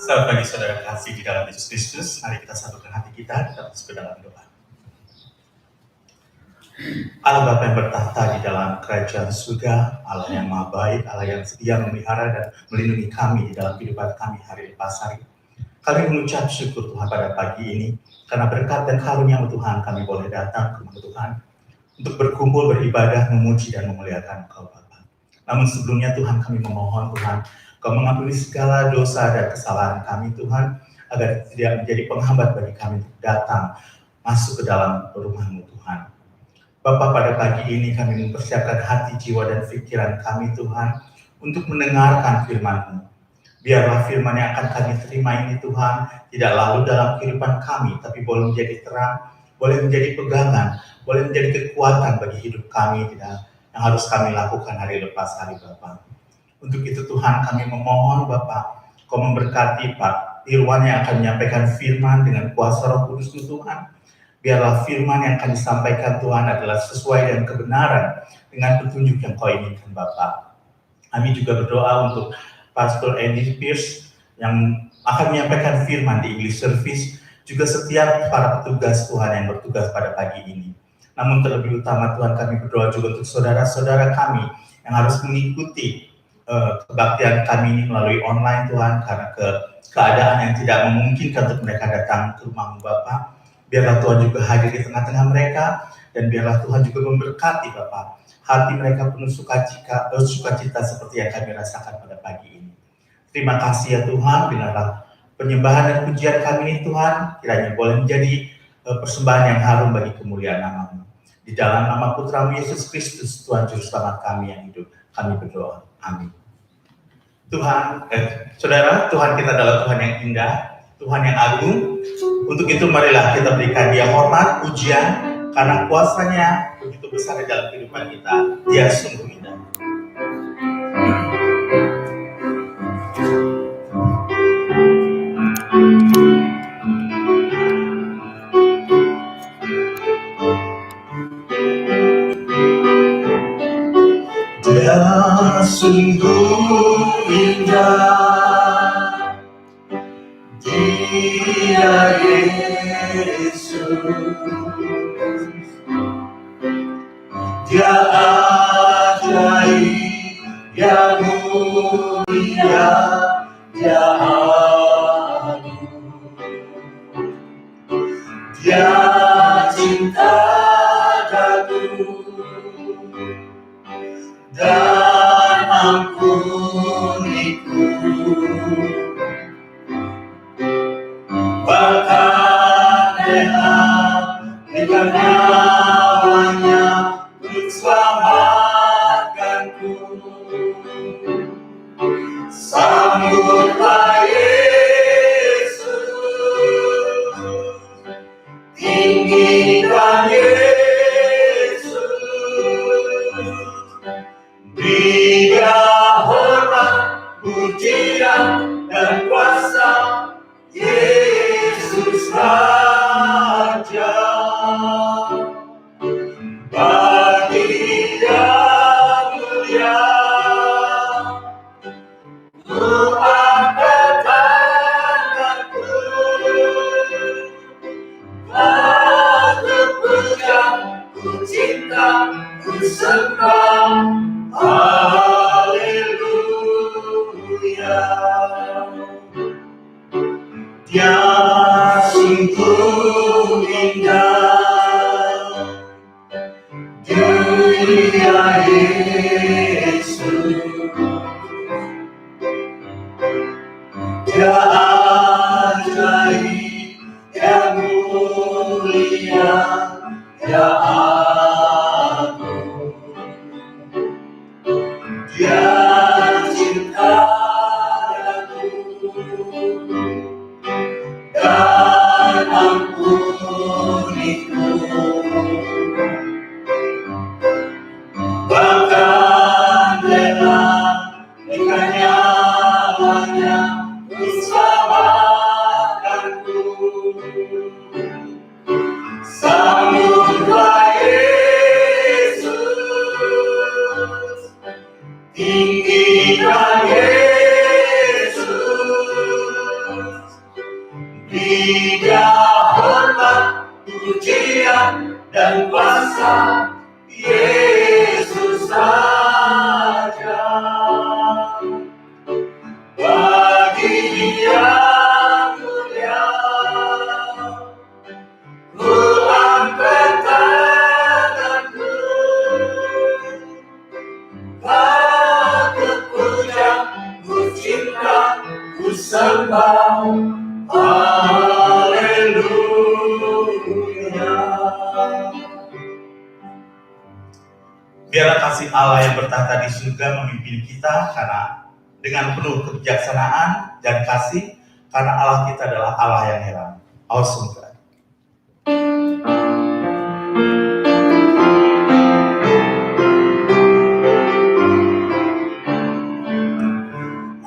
Selamat pagi saudara kasih di dalam Yesus Kristus. Mari kita satukan hati kita masuk ke dalam doa. Allah Bapa yang bertahta di dalam kerajaan surga, Allah yang maha baik, Allah yang setia memelihara dan melindungi kami di dalam kehidupan kami hari lepas hari. Kami mengucap syukur Tuhan pada pagi ini, karena berkat dan karunia Tuhan kami boleh datang ke rumah Tuhan untuk berkumpul, beribadah, memuji dan memuliakan Engkau Bapa. Namun sebelumnya Tuhan kami memohon Tuhan, Kau mengampuni segala dosa dan kesalahan kami Tuhan, agar tidak menjadi penghambat bagi kami untuk datang masuk ke dalam rumah-Mu Tuhan. Bapa, pada pagi ini kami mempersiapkan hati, jiwa, dan pikiran kami Tuhan untuk mendengarkan firman-Mu. Biarlah firman yang akan kami terima ini Tuhan tidak lalu dalam kehidupan kami, tapi boleh menjadi terang, boleh menjadi pegangan, boleh menjadi kekuatan bagi hidup kami yang harus kami lakukan hari lepas hari Bapa. Untuk itu Tuhan kami memohon Bapa, Kau memberkati Pak Irwan yang akan menyampaikan firman dengan kuasa Roh Kudus Tuhan. Biarlah firman yang akan disampaikan Tuhan adalah sesuai dengan kebenaran, dengan petunjuk yang Kau inginkan Bapa. Kami juga berdoa untuk Pastor Andy Pierce yang akan menyampaikan firman di English Service, juga setiap para petugas Tuhan yang bertugas pada pagi ini. Namun terlebih utama Tuhan kami berdoa juga untuk saudara-saudara kami yang harus mengikuti kebaktian kami ini melalui online Tuhan, karena keadaan yang tidak memungkinkan untuk mereka datang ke rumah-Mu Bapa. Biarlah Tuhan juga hadir di tengah-tengah mereka, dan biarlah Tuhan juga memberkati Bapa. Hati mereka penuh sukacita seperti yang kami rasakan pada pagi ini. Terima kasih ya Tuhan, dengarlah penyembahan dan pujian kami ini Tuhan, kiranya boleh menjadi persembahan yang harum bagi kemuliaan nama-Mu. Di dalam nama Putra-Mu Yesus Kristus, Tuhan Juru Selamat kami yang hidup, kami berdoa. Amin. Saudara, Tuhan kita adalah Tuhan yang indah, Tuhan yang agung. Untuk itu marilah kita berikan Dia hormat, pujian, karena kuasa-Nya begitu besar di dalam kehidupan kita. Dia sungguh indah. Dia sungguh indah, Dia Yesus, Dia ajaib, Dia mulia, Dia agung, Dia cinta daku dan ampuniku, bahkan dengan nyawanya untuk selamatkanku. Sambutlah Yesus, tinggikan Yesus, Dia hormat, pujian, dan kuasa, Yesus Raja. Bagi Dia mulia, ku angkat tanganku, aku puja, ku cinta, ku sembah. Haleluya. Dia sungguh indah, Dia Yesus, Dia ajaib, Dia mulia, Dia agung, Dia cinta daku dan ampuniku, bahkan dengan nyawanya untuk selamatkanku. Sambutlah Yesus, tinggikan Yesus, Biarlah kasih Allah yang bertahta di surga memimpin kita karena dengan penuh kebijaksanaan dan kasih, karena Allah kita adalah Allah yang heran. Awesome God.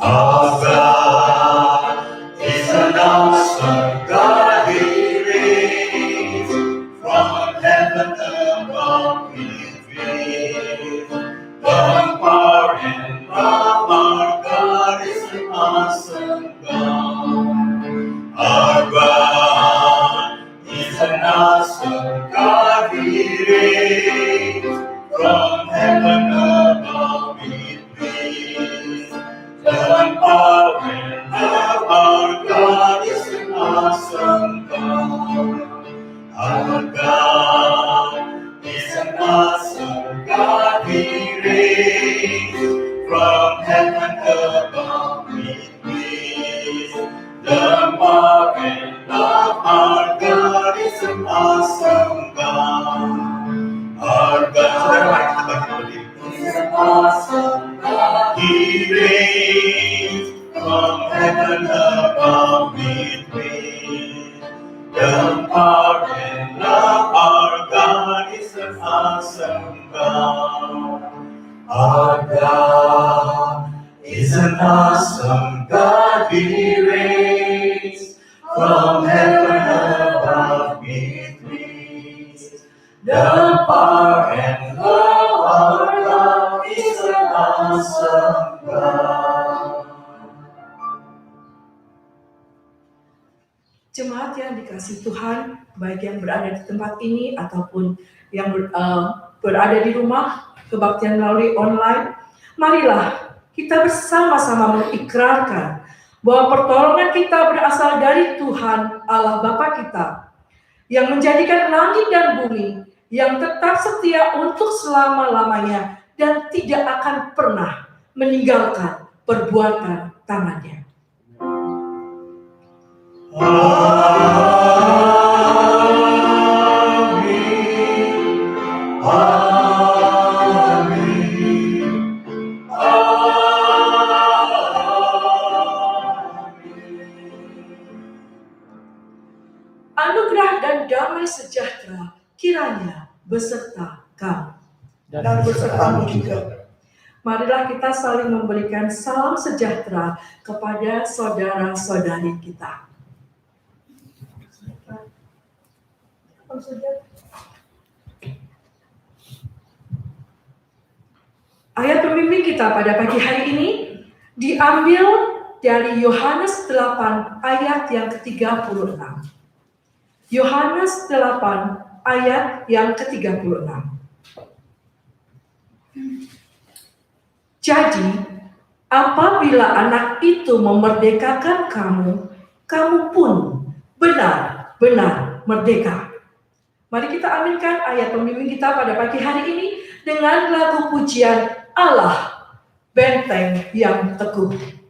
Our God is an awesome God. He reigns from heaven above His ways. The power and love, our God is an awesome God. Our God is an awesome God. He reigns from heaven above His ways. The power and love, our God is an awesome God. Our God is an awesome God. He reigns from heaven above His ways. The power and love, our God is an awesome God. Our God is an awesome God. He reigns from heaven above His ways. The power and love, our God is an awesome God. Our God is an awesome God. He reigns from heaven above His ways. The power and love, our God is an awesome God. Jemaat yang dikasihi Tuhan, baik yang berada di tempat ini ataupun yang berada di rumah, kebaktian melalui online, marilah kita bersama-sama mengikrarkan bahwa pertolongan kita berasal dari Tuhan Allah Bapa kita, yang menjadikan langit dan bumi, yang tetap setia untuk selama-lamanya dan tidak akan pernah meninggalkan perbuatan tangannya. Anugerah dan damai sejahtera kiranya beserta kamu dan besertamu juga. Marilah kita saling memberikan salam sejahtera kepada saudara-saudari kita. Ayat pembimbing kita pada pagi hari ini diambil dari Yohanes 8 ayat yang ke-36. Yohanes 8 ayat yang ke-36. Jadi, apabila anak itu memerdekakan kamu, kamu pun benar-benar merdeka. Mari kita aminkan ayat pembimbing kita pada pagi hari ini dengan lagu pujian Allah, Benteng yang Teguh.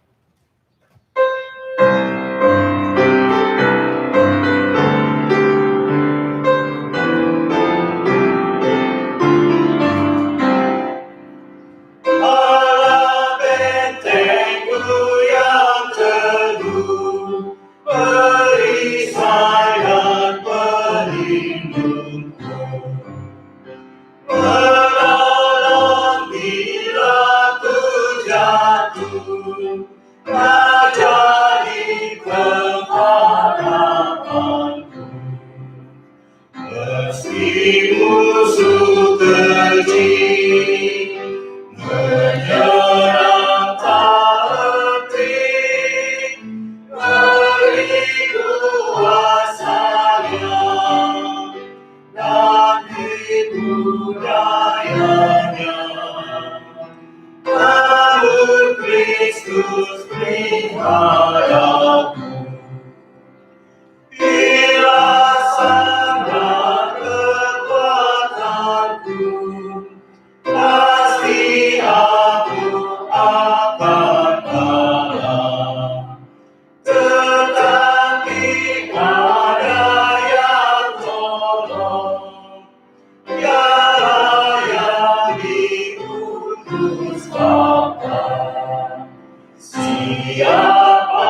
siapa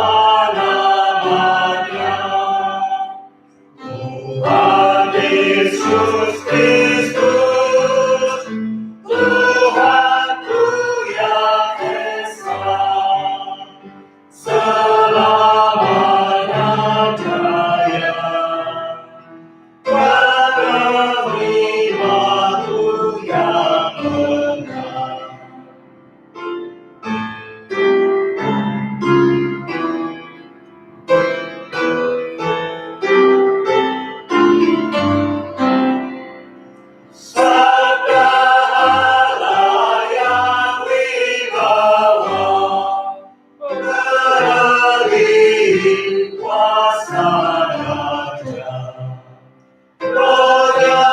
namanya? Tuhan Yesus Kristus, Tuhanku yang esa, selamanya jaya. Menerima yang menang. Sabda Allah yang wibawa, berdiri kuasa raja. Rohnya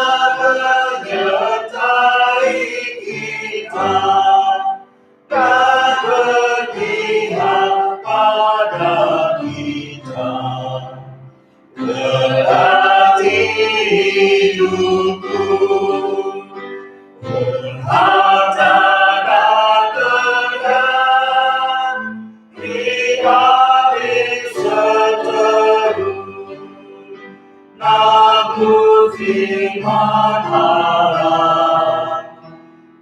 menyertai kita dan berpihak pada kita. Berarti hidupku berharta dan kenan, pribadi seteru. Namun firman Allah,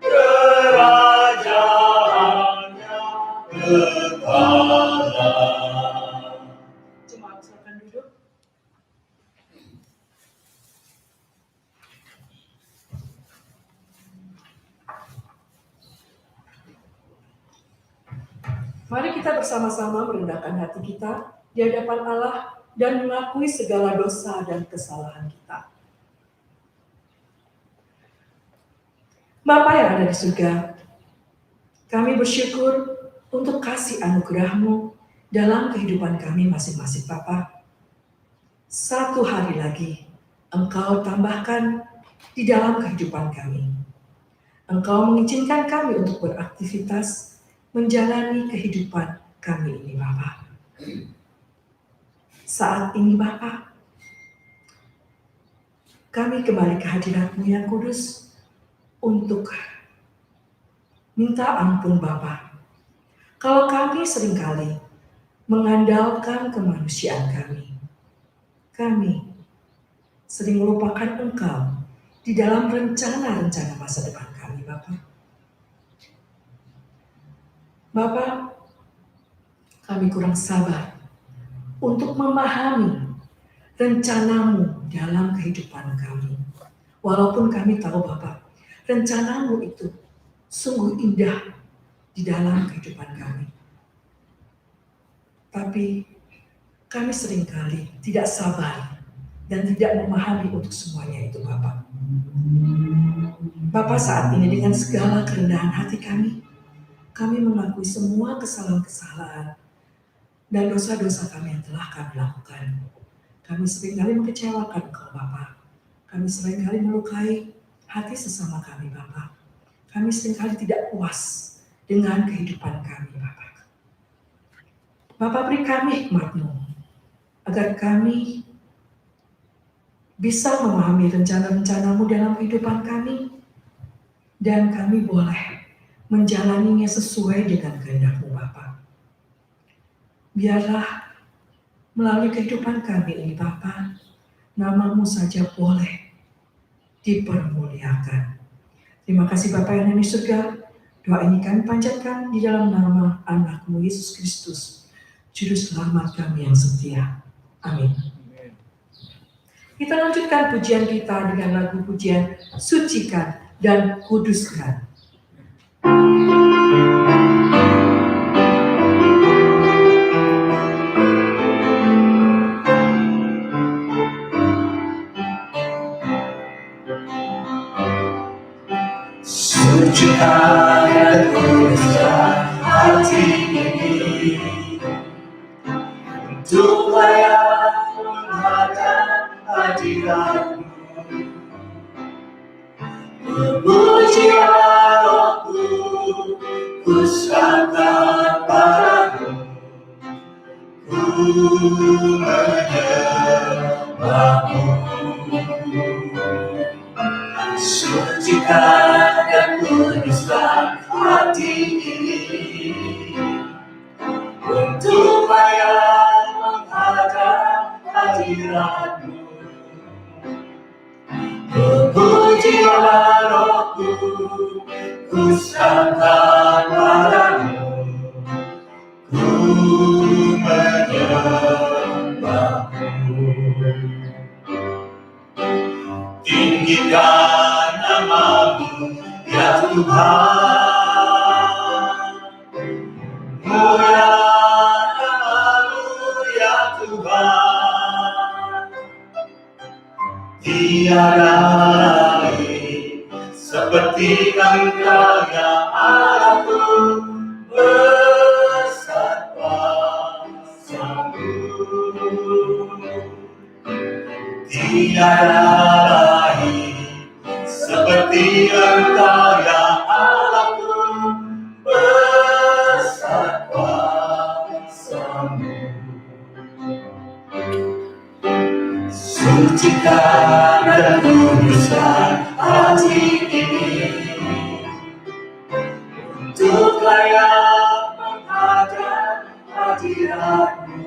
kerajaannya kekal. Jemaat silakan duduk. Mari kita bersama-sama merendahkan hati kita di hadapan Allah dan mengakui segala dosa dan kesalahan kita. Bapa yang ada di surga, kami bersyukur untuk kasih anugerah-Mu dalam kehidupan kami masing-masing Bapa. Satu hari lagi, Engkau tambahkan di dalam kehidupan kami. Engkau mengizinkan kami untuk beraktivitas, menjalani kehidupan kami ini Bapa. Saat ini Bapa, kami kembali ke hadirat-Mu yang kudus untuk minta ampun Bapa. Kalau kami seringkali mengandalkan kemanusiaan kami sering melupakan Engkau di dalam rencana-rencana masa depan kami Bapa. Bapa, kami kurang sabar untuk memahami rencana-Mu dalam kehidupan kami. Walaupun kami tahu Bapa, rencana-Mu itu sungguh indah di dalam kehidupan kami. Tapi kami seringkali tidak sabar dan tidak memahami untuk semuanya itu Bapa. Bapa, saat ini dengan segala kerendahan hati kami mengakui semua kesalahan-kesalahan dan dosa-dosa kami yang telah kami lakukan. Kami seringkali mengecewakan Engkau Bapa. Kami seringkali melukai hati sesama kami Bapa. Kami seringkali tidak puas dengan kehidupan kami Bapa. Bapa, beri kami hikmat-Mu agar kami bisa memahami rencana-rencana-Mu dalam kehidupan kami dan kami boleh menjalaninya sesuai dengan kehendak-Mu Bapa. Biarlah melalui kehidupan kami ini Bapa, nama-Mu saja boleh dipermuliakan. Terima kasih Bapa yang ada di surga. Doa ini kami panjatkan di dalam nama anak-Mu Yesus Kristus, Juru Selamat kami yang setia. Amin. Kita lanjutkan pujian kita dengan lagu pujian Sucikan dan Kuduskan. Sucikan dan kuduskan hati ini untuk layak menghadap hadirat-Mu. Pujian Rohku, ku serahkan padamu, ku menyembah-Mu. Sucikan dan kuduskan hati ini untuk ku sangka padamu, ku menyembahmu. Tinggikan namamu, ya Tuhan. Mulia namamu, ya Tuhan. Tiada lain seperti Engkau ya Allahku, besar kuasa-Mu. Tiada lain seperti Engkau ya Allahku, besar kuasa-Mu. Sucikan dan kuduskan hati ini untuk layak menghadap hadirat-Mu.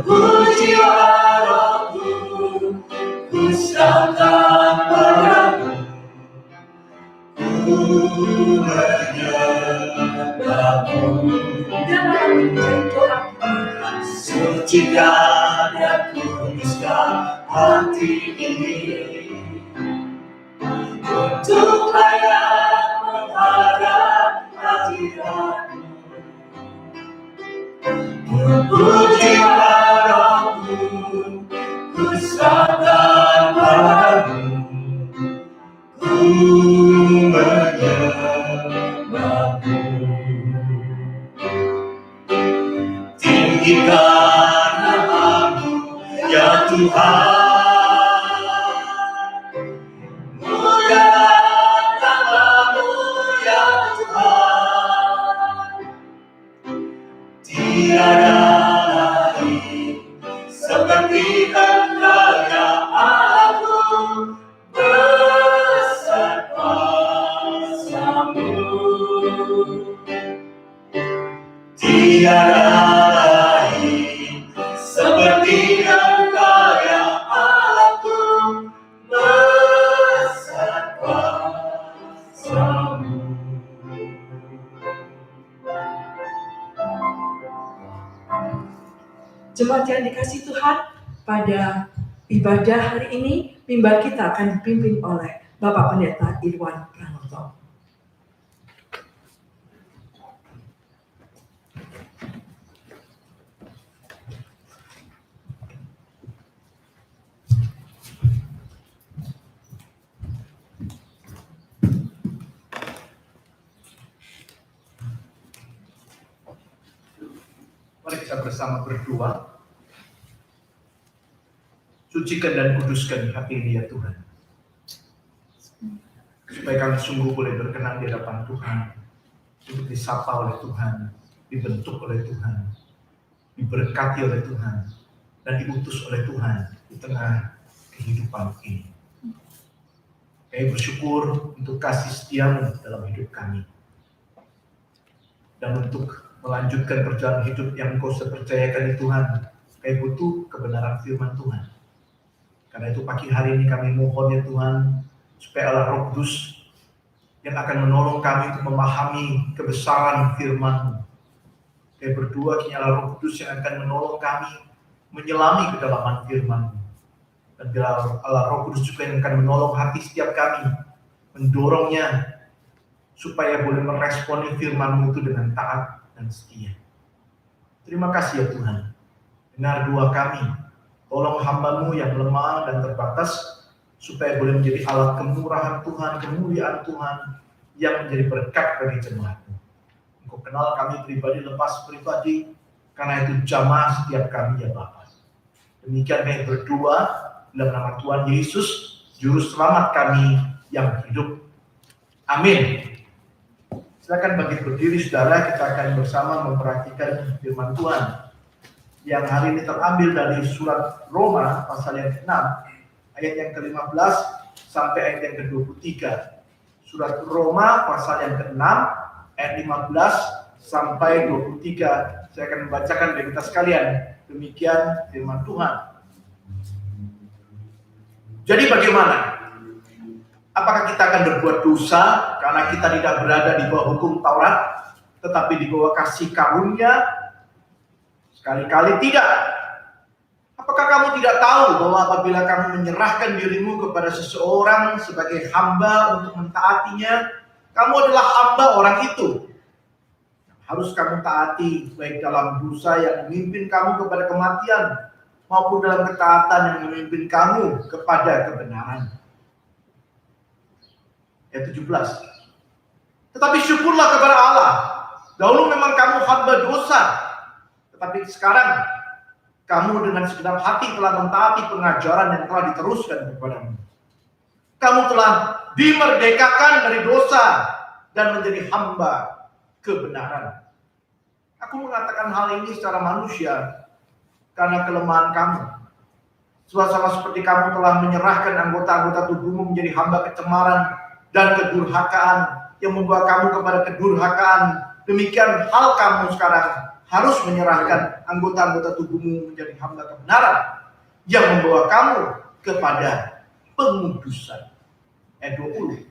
Pujilah Rohku, ku serahkan padamu, ku menyembahmu. Sucikan dan kuduskan hati ini untuk layak menghadap hadirat-Mu. Pujilah Rohku, ku serahkan padamu, ku menyembahmu. Tinggikan namamu, ya Tuhan. Mulia namamu, ya Tuhan. Tiada lain seperti Engkau ya Allahku, besar kuasa-Mu. Tiada lain seperti Engkau ya Allahku, besar kuasa-Mu. Jemaat yang dikasihi Tuhan, pada ibadah hari ini, mimbar kita akan dipimpin oleh Bapak Pendeta Irwan Pranoto. Mari kita bersama berdoa. Sucikan dan kuduskan hati ini ya Tuhan, supaya kami sungguh boleh berkenan di hadapan Tuhan, untuk disapa oleh Tuhan, dibentuk oleh Tuhan, diberkati oleh Tuhan, dan diutus oleh Tuhan di tengah kehidupan ini. Kami bersyukur untuk kasih setia-Mu dalam hidup kami, dan untuk melanjutkan perjalanan hidup yang Engkau percayakan di Tuhan. Kami butuh kebenaran firman Tuhan. Karena itu pagi hari ini kami mohon ya Tuhan, supaya Allah Roh Kudus yang akan menolong kami untuk memahami kebesaran firman-Mu. Kami berdoa kiranya Allah Roh Kudus yang akan menolong kami menyelami kedalaman firman-Mu. Dan biar Allah Roh Kudus juga yang akan menolong hati setiap kami, mendorongnya supaya boleh meresponi firman-Mu itu dengan taat dan setia. Terima kasih ya Tuhan. Dengar doa kami. Tolong hamba-Mu yang lemah dan terbatas, supaya boleh menjadi alat kemurahan Tuhan, kemuliaan Tuhan, yang menjadi berkat bagi jemaat-Mu. Engkau kenal kami pribadi lepas pribadi, karena itu jamah setiap kami ya Bapa. Demikian kami berdoa dalam nama Tuhan Yesus, Juru Selamat kami yang hidup. Amin. Silakan bagi berdiri saudara, kita akan bersama memperhatikan firman Tuhan yang hari ini terambil dari surat Roma pasal yang ke-6 ayat yang ke-15 sampai ayat yang ke-23. Surat Roma pasal yang ke-6 ayat 15 sampai 23. Saya akan membacakan bagi kita sekalian. Demikian firman Tuhan. Jadi bagaimana? Apakah kita akan berbuat dosa karena kita tidak berada di bawah hukum Taurat, tetapi di bawah kasih karunia? Sekali-kali tidak. Apakah kamu tidak tahu bahwa apabila kamu menyerahkan dirimu kepada seseorang sebagai hamba untuk mentaatinya, kamu adalah hamba orang itu. Harus kamu taati baik dalam dosa yang memimpin kamu kepada kematian, maupun dalam ketaatan yang memimpin kamu kepada kebenaran. Ayat 17. Tetapi syukurlah kepada Allah. Dahulu memang kamu hamba dosa, tetapi sekarang kamu dengan segenap hati telah mentaati pengajaran yang telah diteruskan kepadamu. Kamu telah dimerdekakan dari dosa dan menjadi hamba kebenaran. Aku mengatakan hal ini secara manusia karena kelemahan kamu. Sama seperti kamu telah menyerahkan anggota-anggota tubuhmu menjadi hamba kecemaran dan kedurhakaan yang membawa kamu kepada kedurhakaan, demikian hal kamu sekarang harus menyerahkan anggota-anggota tubuhmu menjadi hamba kebenaran yang membawa kamu kepada pengudusan. Ayat 20.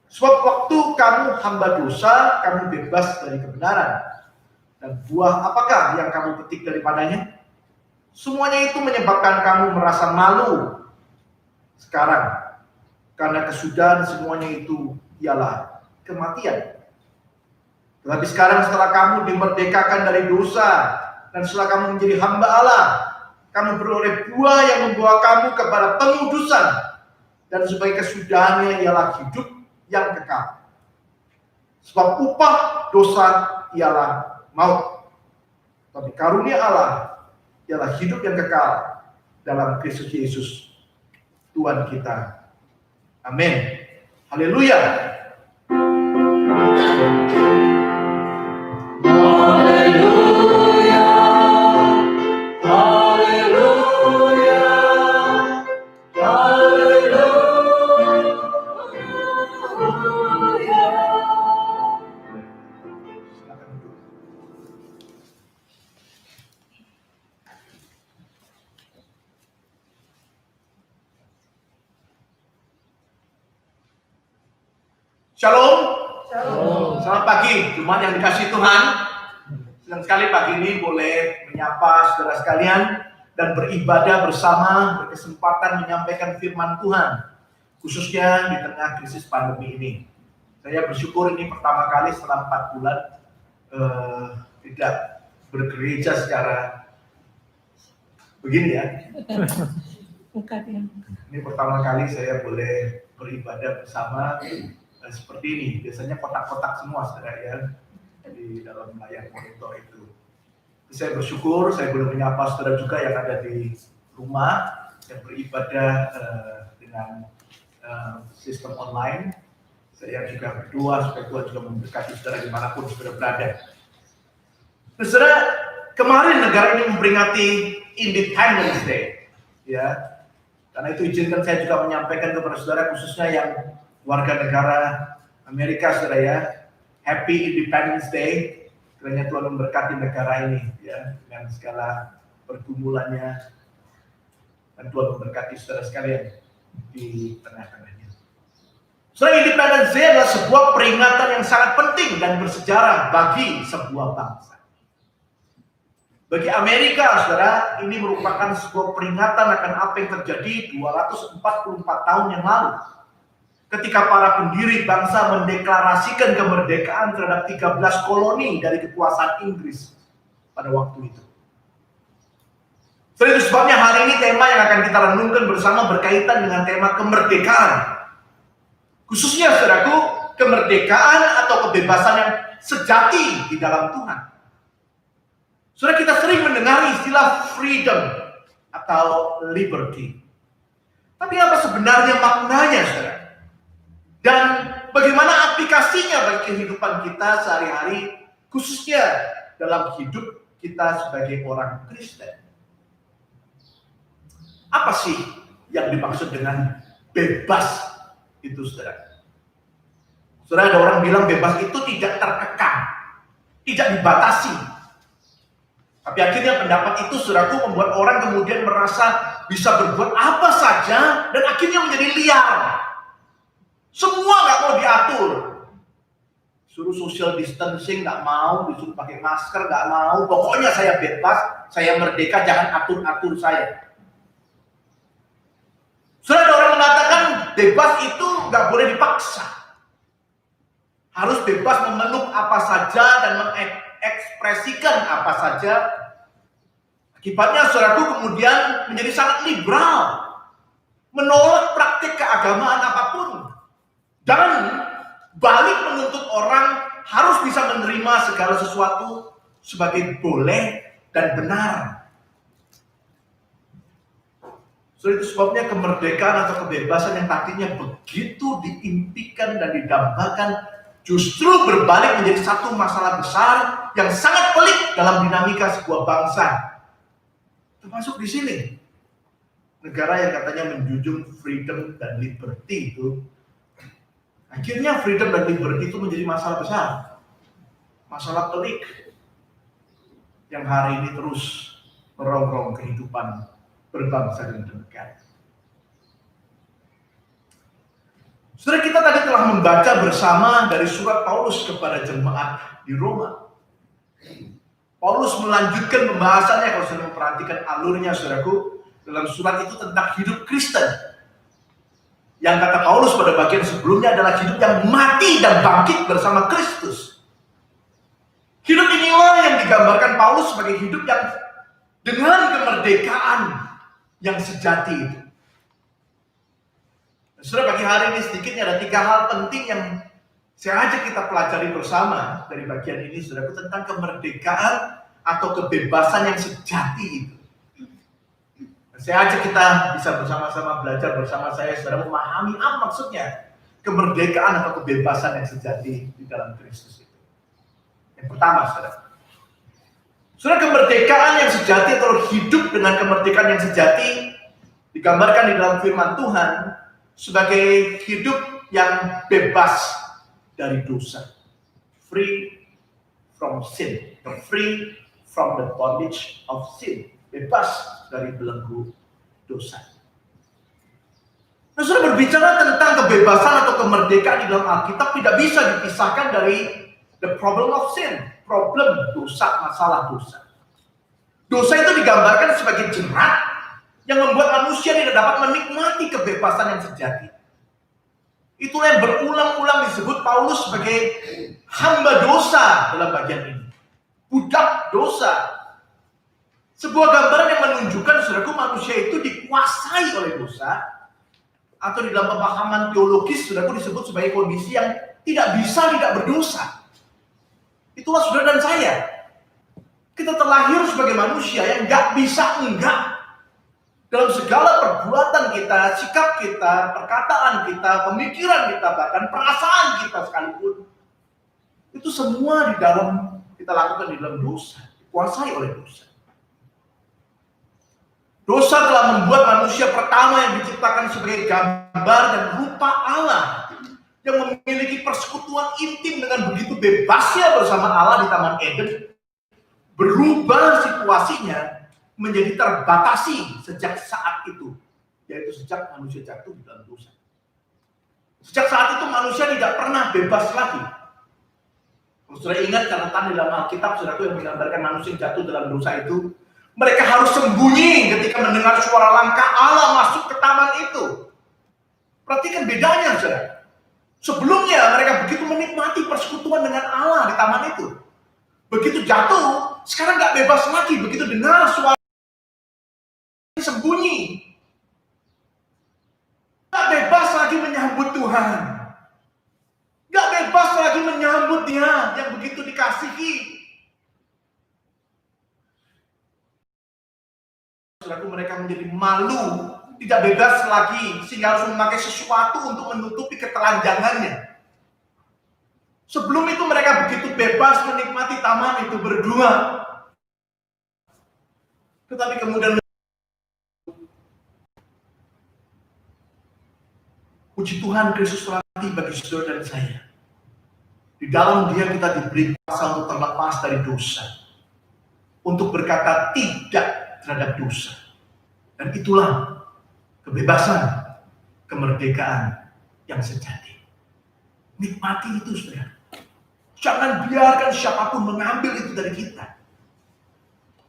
Sebab waktu kamu hamba dosa, kamu bebas dari kebenaran. Dan buah apakah yang kamu petik daripadanya? Semuanya itu menyebabkan kamu merasa malu sekarang. Karena kesudahan semuanya itu ialah kematian. Tetapi sekarang setelah kamu dimerdekakan dari dosa dan setelah kamu menjadi hamba Allah, kamu beroleh buah yang membawa kamu kepada pengudusan, dan sebagai kesudahannya ialah hidup yang kekal. Sebab upah dosa ialah maut, tapi karunia Allah ialah hidup yang kekal dalam Kristus Yesus Tuhan kita. Amin. Haleluya. Haleluya. Haleluya. Haleluya. Shalom. Shalom. Selamat pagi, Jumat yang dikasihi Tuhan. Senang sekali pagi ini boleh menyapa saudara sekalian dan beribadah bersama, berkesempatan menyampaikan firman Tuhan, khususnya di tengah krisis pandemi ini. Saya bersyukur ini pertama kali setelah 4 bulan tidak bergereja secara begini ya. Ini pertama kali saya boleh beribadah bersama seperti ini. Biasanya kotak-kotak semua saudara ya di dalam layar monitor itu. Saya bersyukur saya boleh menyapa saudara juga yang ada di rumah yang beribadah dengan sistem online. Saya juga berdoa supaya Tuhan juga memberkati saudara dimanapun saudara berada. Nah, saudara, kemarin negara ini memperingati Independence Day, ya. Karena itu izinkan saya juga menyampaikan kepada saudara khususnya yang warga negara Amerika, saudara ya, Happy Independence Day. Kiranya Tuhan memberkati negara ini, ya, dengan segala pergumulannya, dan Tuhan memberkati saudara sekalian di tengah-tengahnya. Saudara, Independence Day adalah sebuah peringatan yang sangat penting dan bersejarah bagi sebuah bangsa. Bagi Amerika, saudara, ini merupakan sebuah peringatan akan apa yang terjadi 244 tahun yang lalu. Ketika para pendiri bangsa mendeklarasikan kemerdekaan terhadap 13 koloni dari kekuasaan Inggris pada waktu itu. Itu sebabnya hari ini tema yang akan kita renungkan bersama berkaitan dengan tema kemerdekaan. Khususnya, saudaraku, kemerdekaan atau kebebasan yang sejati di dalam Tuhan. Saudara, kita sering mendengar istilah freedom atau liberty. Tapi apa sebenarnya maknanya, saudara? Dan bagaimana aplikasinya bagi kehidupan kita sehari-hari, khususnya dalam hidup kita sebagai orang Kristen? Apa sih yang dimaksud dengan bebas itu, saudara? Saudara, ada orang bilang bebas itu tidak terkekang, tidak dibatasi. Tapi akhirnya pendapat itu, saudaraku, membuat orang kemudian merasa bisa berbuat apa saja dan akhirnya menjadi liar. Semua nggak mau diatur. Suruh social distancing nggak mau, disuruh pakai masker nggak mau. Pokoknya saya bebas, saya merdeka, jangan atur-atur saya. Sudah ada orang mengatakan bebas itu nggak boleh dipaksa. Harus bebas memeluk apa saja dan mengekspresikan apa saja. Akibatnya saudaraku kemudian menjadi sangat liberal. Menolak praktik keagamaan apapun. Dan balik menuntut orang harus bisa menerima segala sesuatu sebagai boleh dan benar. So, itu sebabnya kemerdekaan atau kebebasan yang tadinya begitu diimpikan dan didambakan justru berbalik menjadi satu masalah besar yang sangat pelik dalam dinamika sebuah bangsa. Termasuk di sini. Negara yang katanya menjunjung freedom dan liberty itu, akhirnya freedom dan liberty itu menjadi masalah besar. Masalah pelik yang hari ini terus merongrong kehidupan berbangsa dan bernegara. Saudara, kita tadi telah membaca bersama dari surat Paulus kepada jemaat di Roma. Paulus melanjutkan pembahasannya, kalau saudara memperhatikan alurnya saudaraku, dalam surat itu tentang hidup Kristen. Yang kata Paulus pada bagian sebelumnya adalah hidup yang mati dan bangkit bersama Kristus. Hidup inilah yang digambarkan Paulus sebagai hidup yang dengan kemerdekaan yang sejati itu. Saudara, bagi hari ini sedikitnya ada 3 hal penting yang saya ajak kita pelajari bersama dari bagian ini, saudara, tentang kemerdekaan atau kebebasan yang sejati itu. Saya ajak kita bisa bersama-sama belajar bersama saya, saudara, memahami apa maksudnya kemerdekaan atau kebebasan yang sejati di dalam Kristus itu. Yang pertama, saudara, kemerdekaan yang sejati atau hidup dengan kemerdekaan yang sejati digambarkan di dalam firman Tuhan sebagai hidup yang bebas dari dosa, free from sin, free from the bondage of sin, bebas dari belenggu dosa. Nah, saudara, berbicara tentang kebebasan atau kemerdekaan di dalam Alkitab tidak bisa dipisahkan dari the problem of sin, problem dosa, masalah dosa. Dosa itu digambarkan sebagai jerat yang membuat manusia tidak dapat menikmati kebebasan yang sejati. Itulah yang berulang-ulang disebut Paulus sebagai hamba dosa dalam bagian ini. Budak dosa. Sebuah gambaran yang menunjukkan, saudaraku, manusia itu dikuasai oleh dosa. Atau di dalam pemahaman teologis, saudaraku, disebut sebagai kondisi yang tidak bisa tidak berdosa. Itulah saudara dan saya. Kita terlahir sebagai manusia yang nggak bisa enggak. Dalam segala perbuatan kita, sikap kita, perkataan kita, pemikiran kita, bahkan perasaan kita sekalipun. Itu semua di dalam kita lakukan di dalam dosa, dikuasai oleh dosa. Dosa telah membuat manusia pertama yang diciptakan sebagai gambar dan rupa Allah, yang memiliki persekutuan intim dengan begitu bebasnya bersama Allah di Taman Eden, berubah situasinya menjadi terbatasi sejak saat itu, yaitu sejak manusia jatuh di dalam dosa. Sejak saat itu manusia tidak pernah bebas lagi. Kalau saudara ingat catatan di dalam Alkitab, saudaraku, yang menggambarkan manusia yang jatuh dalam dosa itu, mereka harus sembunyi ketika mendengar suara langkah Allah masuk ke taman itu. Perhatikan bedanya, saudara. Sebelumnya mereka begitu menikmati persekutuan dengan Allah di taman itu. Begitu jatuh, sekarang nggak bebas lagi. Begitu dengar suara sembunyi, nggak bebas lagi menyambut Tuhan, nggak bebas lagi menyambut Dia yang begitu dikasihi. Saudaraku, mereka menjadi malu, tidak bebas lagi, sehingga harus memakai sesuatu untuk menutupi ketelanjangannya. Sebelum itu mereka begitu bebas menikmati taman itu berdua, tetapi kemudian puji Tuhan, Kristus telah mati bagi saudara dan saya. Di dalam Dia kita diberi kuasa untuk terlepas dari dosa, untuk berkata tidak terhadap dosa. Dan itulah kebebasan, kemerdekaan yang sejati. Nikmati itu, saudara. Jangan biarkan siapapun mengambil itu dari kita.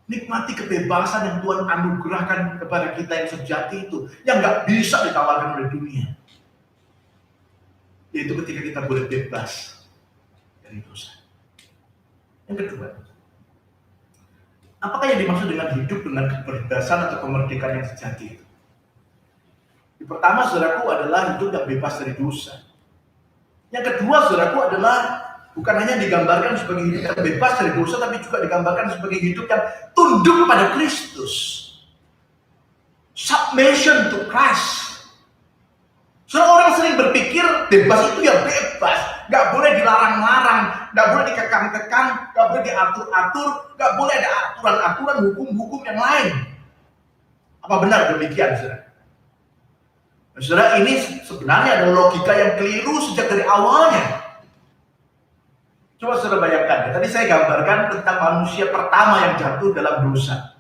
Nikmati kebebasan yang Tuhan anugerahkan kepada kita yang sejati itu, yang nggak bisa ditawarkan oleh dunia. Yaitu ketika kita boleh bebas dari dosa. Yang kedua, apakah yang dimaksud dengan hidup dengan kebebasan atau kemerdekaan yang sejati itu? Yang pertama, saudaraku, adalah hidup yang bebas dari dosa. Yang kedua, saudaraku, adalah bukan hanya digambarkan sebagai hidup yang bebas dari dosa, tapi juga digambarkan sebagai hidup yang tunduk pada Kristus. Submission to Christ. Orang sering berpikir bebas itu ya bebas, nggak boleh dilarang-larang, nggak boleh dikekang-kekang, nggak boleh diatur-atur, nggak boleh ada aturan-aturan hukum-hukum yang lain. Apa benar demikian, saudara? Nah, saudara, ini sebenarnya adalah logika yang keliru sejak dari awalnya. Coba saudara bayangkan, ya, tadi saya gambarkan tentang manusia pertama yang jatuh dalam dosa.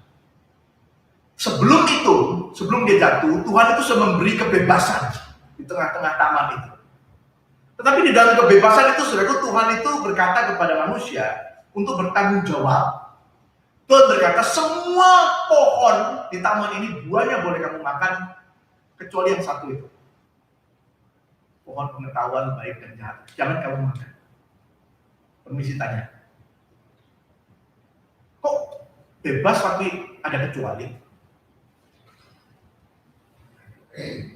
Sebelum itu, sebelum dia jatuh, Tuhan itu sudah memberi kebebasan di tengah-tengah taman itu. Tetapi di dalam kebebasan itu, saudara, Tuhan itu berkata kepada manusia untuk bertanggung jawab. Tuhan berkata, semua pohon di taman ini buahnya boleh kamu makan, kecuali yang satu itu. Pohon pengetahuan baik dan jahat. Jangan kamu makan. Permisi tanya. Kok bebas tapi ada kecuali?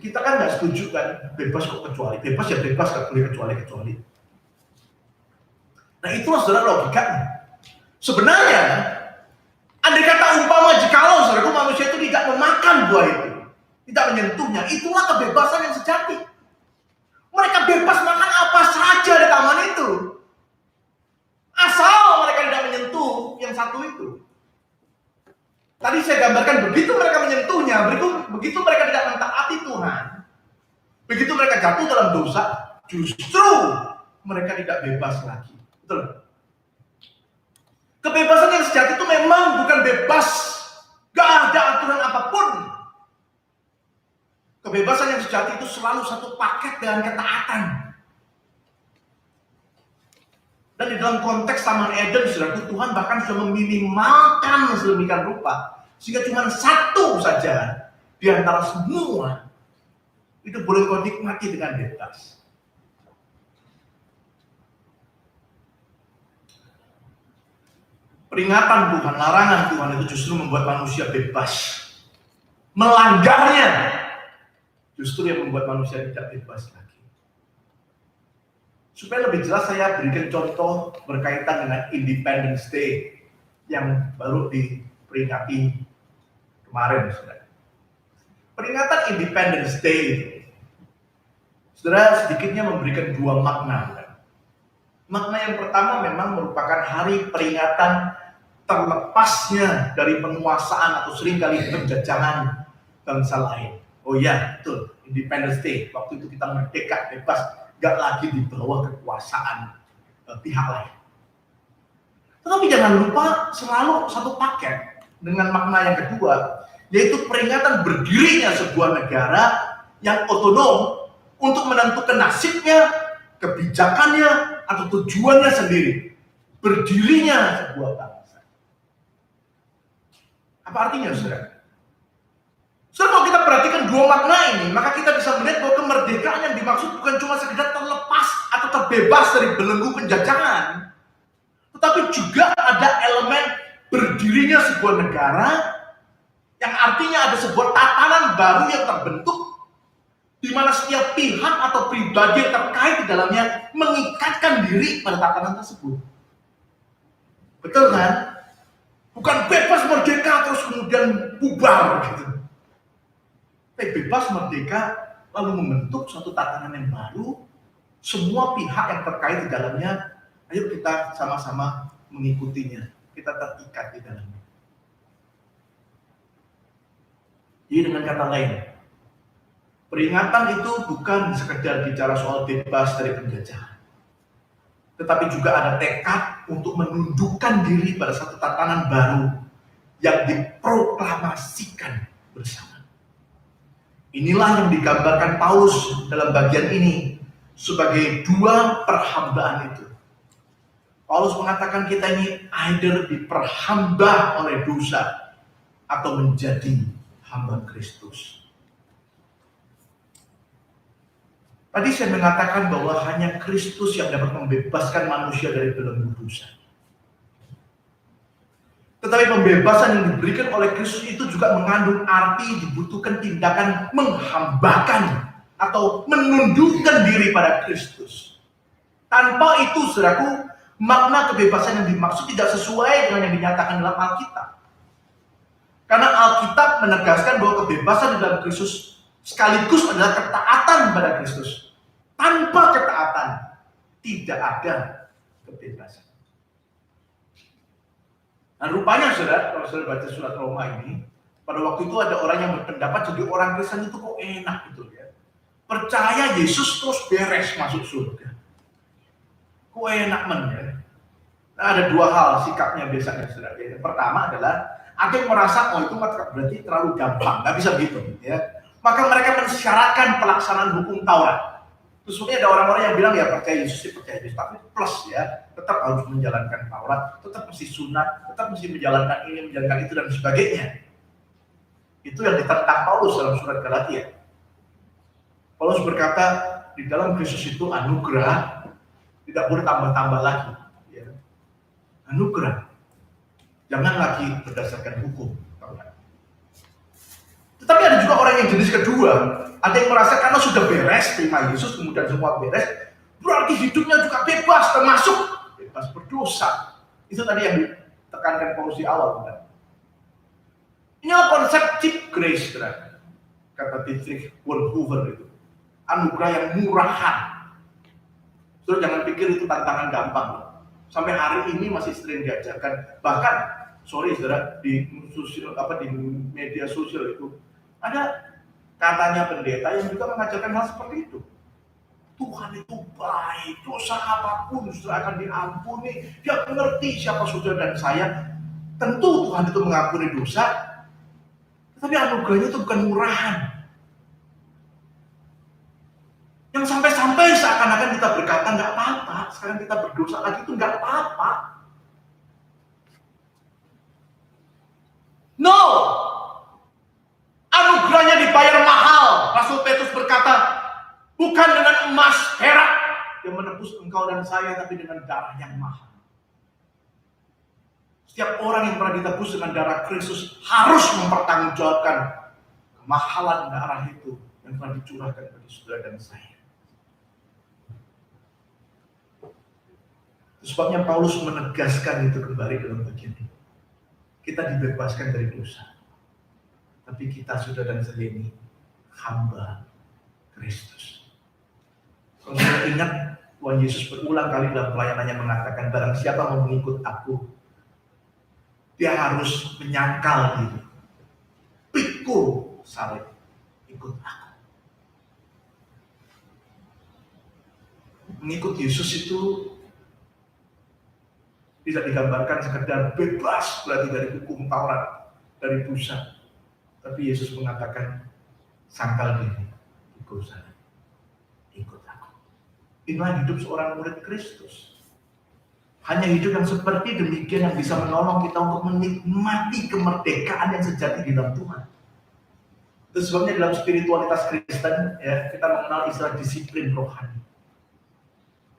Kita kan nggak setuju kan, bebas kok kecuali. Bebas ya bebas, nggak boleh kecuali-kecuali. Nah itulah saudara logikanya. Sebenarnya, andai kata umpama jikalau saudara manusia itu tidak memakan buah itu, tidak menyentuhnya, itulah kebebasan yang sejati. Mereka bebas makan apa saja di taman itu, asal mereka tidak menyentuh yang satu itu. Tadi saya gambarkan begitu mereka menyentuhnya, begitu mereka tidak mentaati Tuhan, begitu mereka jatuh dalam dosa, justru mereka tidak bebas lagi. Betul? Kebebasan yang sejati itu memang bukan bebas, gak ada aturan apapun. Kebebasan yang sejati itu selalu satu paket dengan ketaatan. Dan di dalam konteks Taman Eden, saudara, Tuhan bahkan sudah meminimalkan sedemikian rupa, sehingga cuma satu saja di antara semua itu boleh kau nikmati dengan bebas. Peringatan Tuhan, larangan Tuhan itu justru membuat manusia bebas. Melanggarnya justru yang membuat manusia tidak bebas lagi. Supaya lebih jelas saya berikan contoh berkaitan dengan Independence Day yang baru diperingati kemarin, saudara. Peringatan Independence Day, saudara, sedikitnya memberikan dua makna. Saudara. Makna yang pertama memang merupakan hari peringatan terlepasnya dari penguasaan atau seringkali penjajahan bangsa lain. Oh iya, betul, Independence Day, waktu itu kita merdeka, bebas, gak lagi di bawah kekuasaan pihak lain. Tetapi jangan lupa selalu satu paket dengan makna yang kedua, yaitu peringatan berdirinya sebuah negara yang otonom untuk menentukan nasibnya, kebijakannya, atau tujuannya sendiri. Berdirinya sebuah bangsa. Apa artinya, saudara? Kalau kita perhatikan dua makna ini, maka kita bisa melihat bahwa kemerdekaan yang dimaksud bukan cuma sekedar terlepas atau terbebas dari belenggu penjajahan, tetapi juga ada elemen berdirinya sebuah negara, yang artinya ada sebuah tatanan baru yang terbentuk, di mana setiap pihak atau pribadi yang terkait di dalamnya mengikatkan diri pada tatanan tersebut. Betul kan? Bukan bebas merdeka terus kemudian bubar gitu. Bebas merdeka lalu membentuk suatu tatanan yang baru, semua pihak yang terkait di dalamnya, ayo kita sama-sama mengikutinya, kita terikat di dalamnya. Jadi dengan kata lain, peringatan itu bukan sekedar bicara soal bebas dari penjajahan, tetapi juga ada tekad untuk menundukkan diri pada satu tatanan baru yang diproklamasikan bersama. Inilah yang digambarkan Paulus dalam bagian ini. sebagai dua perhambaan itu. Paulus mengatakan kita ini either diperhamba oleh dosa atau menjadi hamba Kristus. Tadi saya mengatakan bahwa hanya Kristus yang dapat membebaskan manusia dari belenggu dosa. Tetapi pembebasan yang diberikan oleh Kristus itu juga mengandung arti dibutuhkan tindakan menghambakan atau menundukkan diri pada Kristus. Tanpa itu, saudaraku, makna kebebasan yang dimaksud tidak sesuai dengan yang dinyatakan dalam Alkitab. Karena Alkitab menegaskan bahwa kebebasan di dalam Kristus sekaligus adalah ketaatan pada Kristus. Tanpa ketaatan, tidak ada kebebasan. Nah, rupanya saudara, kalau saudara baca surat Roma ini, pada waktu itu ada orang yang berpendapat jadi orang Kristen itu kok enak gitu ya. Percaya Yesus terus beres masuk surga. Kok enak ya. Nah, ada dua hal sikapnya biasanya saudara. Yang pertama adalah ada yang merasa itu berarti terlalu gampang, nggak bisa gitu ya. Maka mereka mensyaratkan pelaksanaan hukum Taurat. Terus ada orang-orang yang bilang ya percaya Yesus, tapi plus ya, tetap harus menjalankan Taurat, tetap mesti sunat, tetap mesti menjalankan ini, menjalankan itu dan sebagainya. Itu yang ditentang Paulus dalam surat Galatia. Paulus berkata di dalam Kristus itu anugerah tidak boleh tambah-tambah lagi. Ya. Anugerah, jangan lagi berdasarkan hukum. Tetapi ada juga orang yang jenis kedua. Ada yang merasa karena sudah beres, terima Yesus, kemudian semua beres, berarti hidupnya juga bebas, termasuk bebas berdosa. Itu tadi yang ditekankan Paulus di awal. Bukan? Ini adalah konsep cheap grace, kata Dietrich Bonhoeffer itu. Anugerah yang murahan. Saudara jangan pikir itu tantangan gampang. Sampai hari ini masih sering diajarkan. Bahkan, saudara, di media sosial itu, ada katanya pendeta yang juga mengajarkan hal seperti itu. Tuhan itu baik, dosa apapun sudah akan diampuni. Dia mengerti siapa saudara dan saya. Tentu Tuhan itu mengampuni dosa, tetapi anugerahnya itu bukan murahan. Yang sampai-sampai seakan-akan kita berkata nggak apa-apa, sekarang kita berdosa lagi itu nggak apa-apa. No! Anugerahnya dibayar mahal. Rasul Petrus berkata, bukan dengan emas, perak yang menebus engkau dan saya, tapi dengan darah yang mahal. Setiap orang yang pernah ditebus dengan darah Kristus harus mempertanggungjawabkan kemahalan darah itu yang telah dicurahkan bagi saudara dan saya. Itu sebabnya Paulus menegaskan itu kembali dalam bagian ini. Kita dibebaskan dari dosa. Tapi kita sudah dan saya ini hamba Kristus. Kalau saya ingat Tuhan Yesus berulang kali dalam pelayanannya mengatakan barang siapa mau mengikut aku, dia harus menyangkal diri, pikul salib, ikut aku. Mengikut Yesus itu tidak digambarkan sekedar bebas berarti dari hukum Taurat, dari dosa. Tapi Yesus mengatakan, sangkal diri, ikut saya, ikut aku. Inilah hidup seorang murid Kristus. Hanya hidup yang seperti demikian yang bisa menolong kita untuk menikmati kemerdekaan yang sejati di dalam Tuhan. Itu sebabnya dalam spiritualitas Kristen, ya, kita mengenal istilah disiplin rohani.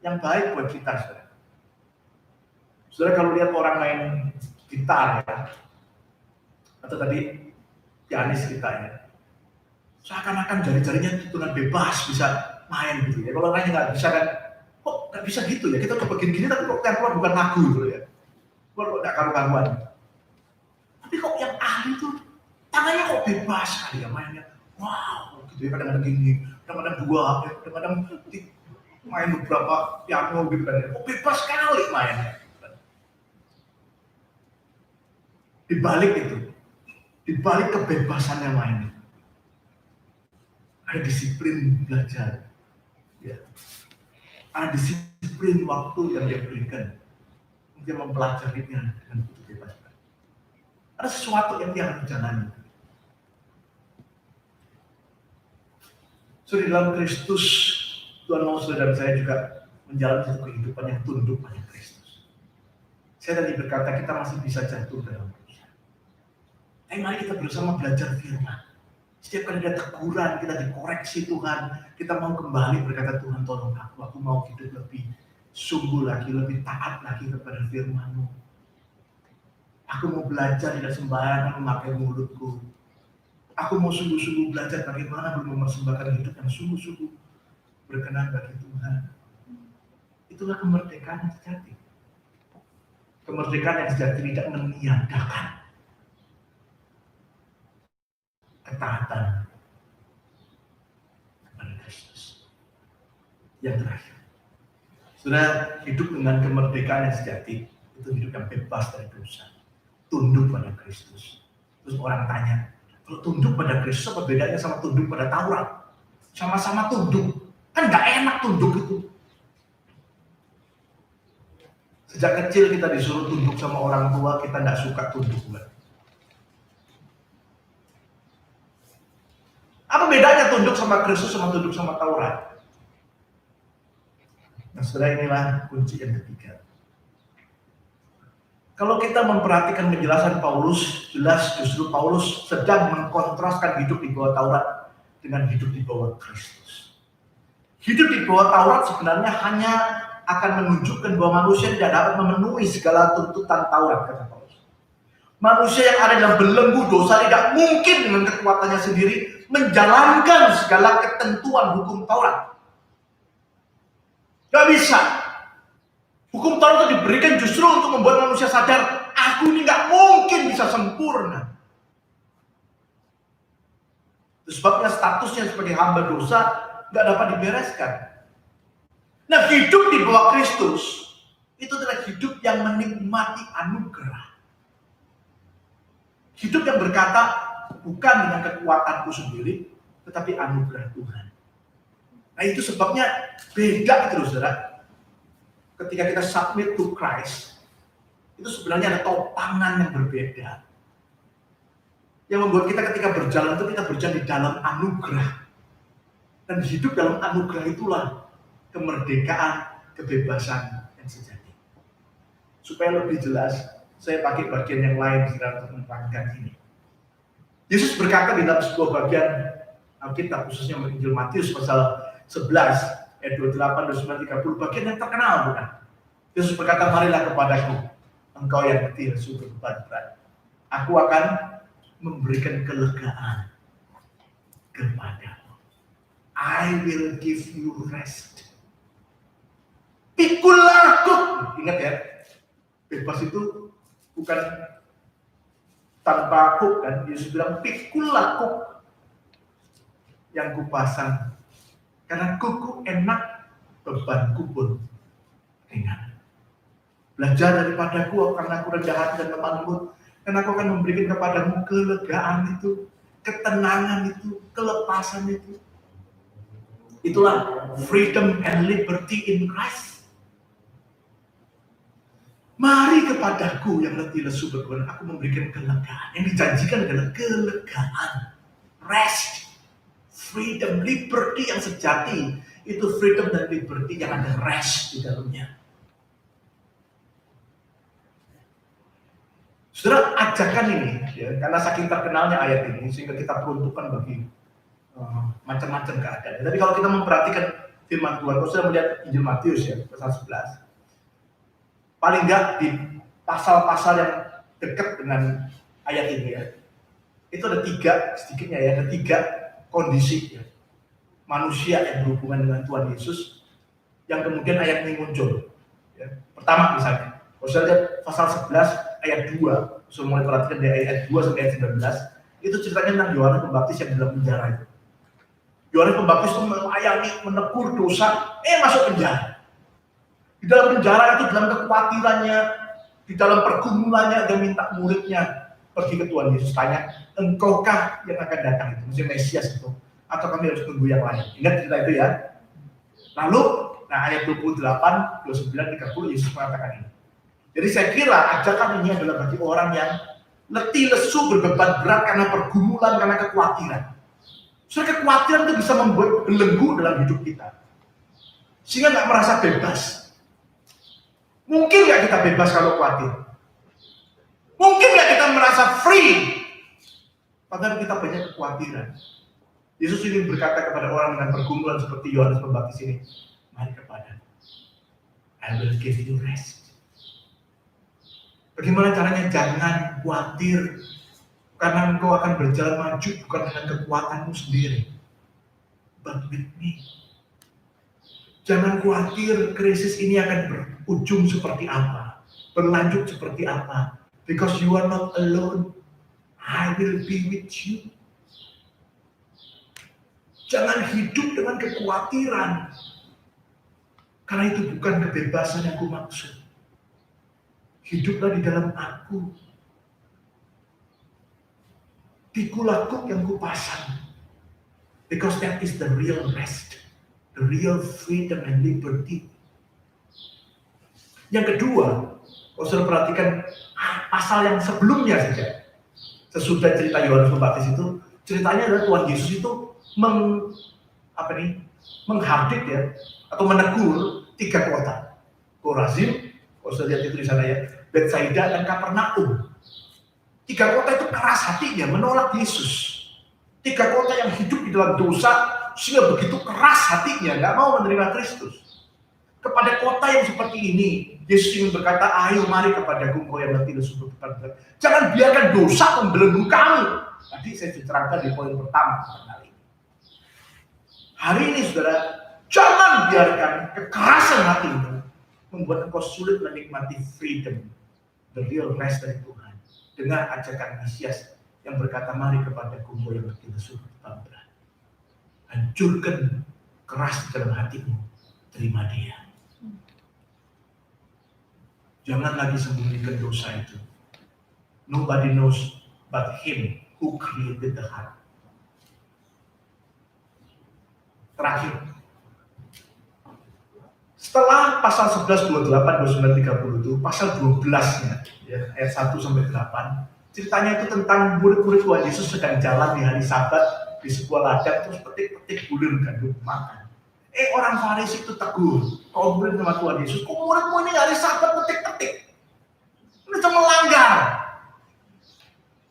Yang baik buat kita, saudara. Saudara kalau lihat orang main gitar, ya, atau tadi pianis kita ya, seakan-akan jari-jarinya dengan bebas bisa main gitu ya. Kalau orangnya nggak bisa kan, kok nggak bisa gitu ya? Kita coba gini-gini tapi kok yang keluar bukan lagu gitu ya. Kok nggak karu-karuan. Tapi kok yang ahli tuh tangannya kok bebas sekali ya mainnya. Wow, gitu ya, kadang-kadang gini, kadang-kadang dua, kadang-kadang main beberapa piano gitu kan ya. Kok bebas sekali mainnya. Di balik itu, di balik kebebasannya main, ada disiplin belajar, ya. Ada disiplin waktu yang dia berikan untuk dia mempelajarinya dengan begitu bebas. Ada sesuatu yang dia harus jalani. So di dalam Kristus Tuhan mau saudara dan saya juga menjalani satu kehidupan yang tunduk pada Kristus. Saya tadi berkata kita masih bisa jatuh dalam dosa. Tapi mari kita bersama belajar firman. Setiap kali ada teguran, kita dikoreksi Tuhan, kita mau kembali berkata, Tuhan tolong aku mau hidup lebih sungguh lagi, lebih taat lagi kepada firman-Mu. Aku mau belajar tidak sembarangan memakai mulutku. Aku mau sungguh-sungguh belajar bagaimana mempersembahkan hidup yang sungguh-sungguh berkenan bagi Tuhan. Itulah kemerdekaan yang sejati. Kemerdekaan yang sejati tidak meniadakan ketaatan kepada Kristus. Yang terakhir, sudah hidup dengan kemerdekaan yang sejati, itu hidup yang bebas dari dosa, tunduk pada Kristus. Terus orang tanya, kalau tunduk pada Kristus apa bedanya sama tunduk pada Taurat? Sama-sama tunduk, kan nggak enak tunduk itu. Sejak kecil kita disuruh tunduk sama orang tua, kita nggak suka tunduk. Apa bedanya tunduk sama Kristus sama tunduk sama Taurat? Nah, saudara, inilah kunci yang ketiga. Kalau kita memperhatikan penjelasan Paulus, jelas justru Paulus sedang mengkontraskan hidup di bawah Taurat dengan hidup di bawah Kristus. Hidup di bawah Taurat sebenarnya hanya akan menunjukkan bahwa manusia tidak dapat memenuhi segala tuntutan Taurat, kata Paulus. Manusia yang ada dalam belenggu dosa tidak mungkin dengan kekuatannya sendiri menjalankan segala ketentuan hukum Taurat. Gak bisa. Hukum Taurat itu diberikan justru untuk membuat manusia sadar, aku ini gak mungkin bisa sempurna. Itu sebabnya statusnya sebagai hamba dosa gak dapat dibereskan. Nah, hidup di bawah Kristus itu adalah hidup yang menikmati anugerah. Hidup yang berkata, bukan dengan kekuatanku sendiri, tetapi anugerah Tuhan. Nah, itu sebabnya beda gitu, saudara. Ketika kita submit to Christ, itu sebenarnya ada topangan yang berbeda. Yang membuat kita ketika berjalan itu kita berjalan di dalam anugerah. Dan hidup dalam anugerah itulah kemerdekaan, kebebasan yang sejati. Supaya lebih jelas, saya pakai bagian yang lain saudara untuk menerangkan ini. Yesus berkata di dalam sebuah bagian Alkitab, khususnya Injil Matius pasal 11 ayat 28 dan 30, bagian yang terkenal bukan? Yesus berkata, marilah kepadaku, engkau yang letih lesu berbeban berat. Aku akan memberikan kelegaan kepadamu. I will give you rest. Pikulah aku. Ingat ya, bebas itu bukan tanpa kuk kan. Yesus bilang, pikulah kuk yang kupasang. Karena kuku enak, bebanku pun ringan. Belajar daripadaku, karena aku rendah hati dan lemah lembut, karena aku akan memberikan kepadamu kelegaan itu, ketenangan itu, kelepasan itu. Itulah freedom and liberty in Christ. Mari kepadaku yang letih lesu berbeban, aku memberikan kelegaan. Yang dijanjikan adalah kelegaan, rest, freedom, liberty yang sejati. Itu freedom dan liberty yang ada rest di dalamnya. Saudara, ajakan ini, ya, karena saking terkenalnya ayat ini, sehingga kita peruntukkan bagi macam-macam keadaan. Tapi kalau kita memperhatikan firman Tuhan, kalau sudah melihat Injil Matius ya, pasal 11, paling enggak di pasal-pasal yang dekat dengan ayat ini ya, itu ada sedikitnya ya, ada tiga kondisi ya, manusia yang berhubungan dengan Tuhan Yesus, yang kemudian ayat ini muncul. Ya. Pertama misalnya, kalau sudah lihat pasal 11, ayat 2, semua perhatikan dari ayat 2 sampai ayat 19, itu ceritanya tentang Yohanes Pembaptis yang dalam penjara itu. Yohanes Pembaptis itu melayani, menegur dosa, masuk penjara. Di dalam penjara itu, dalam kekhawatirannya, di dalam pergumulannya, dia minta muridnya pergi ke Tuhan Yesus, tanya, engkaukah yang akan datang itu, maksudnya Mesias itu, atau kami harus tunggu yang lain? Ingat cerita itu ya. Lalu, ayat 28, 29, 30, Yesus mengatakan ini. Jadi saya kira ajakan ini adalah bagi orang yang letih lesu berbeban berat karena pergumulan, karena kekhawatiran. Soalnya kekhawatiran itu bisa membuat belenggu dalam hidup kita. sehingga nggak merasa bebas. Mungkin nggak kita bebas kalau khawatir? Mungkin nggak kita merasa free? Padahal kita banyak kekhawatiran. Yesus ingin berkata kepada orang dengan pergumulan seperti Yohanes Pembaptis ini, mari kepada I will give you rest. Bagaimana caranya? Jangan khawatir, karena engkau akan berjalan maju bukan dengan kekuatanmu sendiri, but with me. Jangan khawatir krisis ini akan berujung seperti apa, berlanjut seperti apa, because you are not alone. I will be with you. Jangan hidup dengan kekhawatiran, karena itu bukan kebebasan yang ku maksud. Hiduplah di dalam aku. Pikulah kuk yang ku pasang, because that is the real rest, the real freedom and liberty. Yang kedua, kalau sudah perhatikan pasal yang sebelumnya saja. Sesudah cerita Yohanes Pembaptis itu, ceritanya adalah Tuhan Yesus itu menghardik ya, atau menegur 3 kota. Korazim, kalau sudah lihat itu di sana ya, Betsaida dan Kapernaum. 3 kota itu keras hatinya, menolak Yesus. 3 kota yang hidup di dalam dosa, sehingga begitu keras hatinya, nggak mau menerima Kristus. Kepada kota yang seperti ini, Yesus ingin berkata, ayo mari kepadaku engkau yang letih dan sungguh beban. Jangan biarkan dosa membelenggu kamu. Tadi saya diterangkan di poin pertama kali. Hari ini saudara, jangan biarkan kekerasan hatimu membuat engkau sulit menikmati freedom, the real rest dari Tuhan. Dengar ajakan Mesias yang berkata, mari kepadaku engkau yang letih dan sungguh beban. Hancurkan keras di dalam hatimu, terima Dia. Jangan lagi sembunyikan dosa itu. Nobody knows but Him who created the heart. Terakhir, setelah pasal 11, 28, 29, 30 itu, pasal 12-nya, ya, ayat 1 sampai 8, ceritanya itu tentang murid-murid Tuhan Yesus sedang jalan di hari Sabat di sebuah ladang, terus petik-petik bulir gandum makan. Orang Farisi itu tegur, kau murid sama Tuhan Yesus, kok muridmu ini hari Sabat petik-petik? Ini cuma melanggar.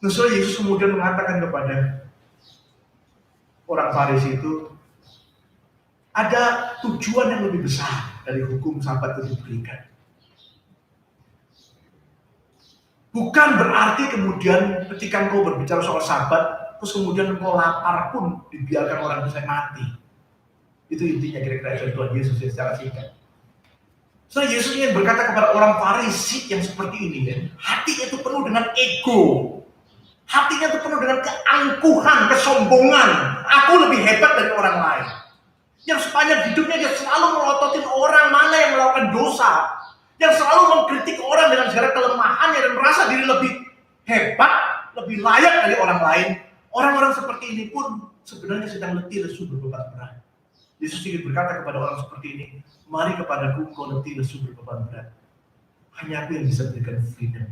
Nah, Yesus kemudian mengatakan kepada orang Farisi itu, ada tujuan yang lebih besar dari hukum Sabat itu diberikan. Bukan berarti kemudian ketika engkau berbicara soal Sabat, terus kemudian engkau lapar pun dibiarkan orang itu mati. Itu intinya kira-kira dari Tuhan Yesus secara singkat. Yesus ingin berkata kepada orang Farisi yang seperti ini, ya, hatinya itu penuh dengan ego, hatinya itu penuh dengan keangkuhan, kesombongan. Aku lebih hebat dari orang lain. Yang sepanjang hidupnya dia selalu melototin orang mana yang melakukan dosa, yang selalu mengkritik orang dengan segala kelemahannya dan merasa diri lebih hebat, lebih layak dari orang lain. Orang-orang seperti ini pun sebenarnya sedang letih lesu berbeban berat. Yesus ingin berkata kepada orang seperti ini, mari kepadaku engkau letih lesu berbeban berat. Hanya aku yang bisa berikan freedom.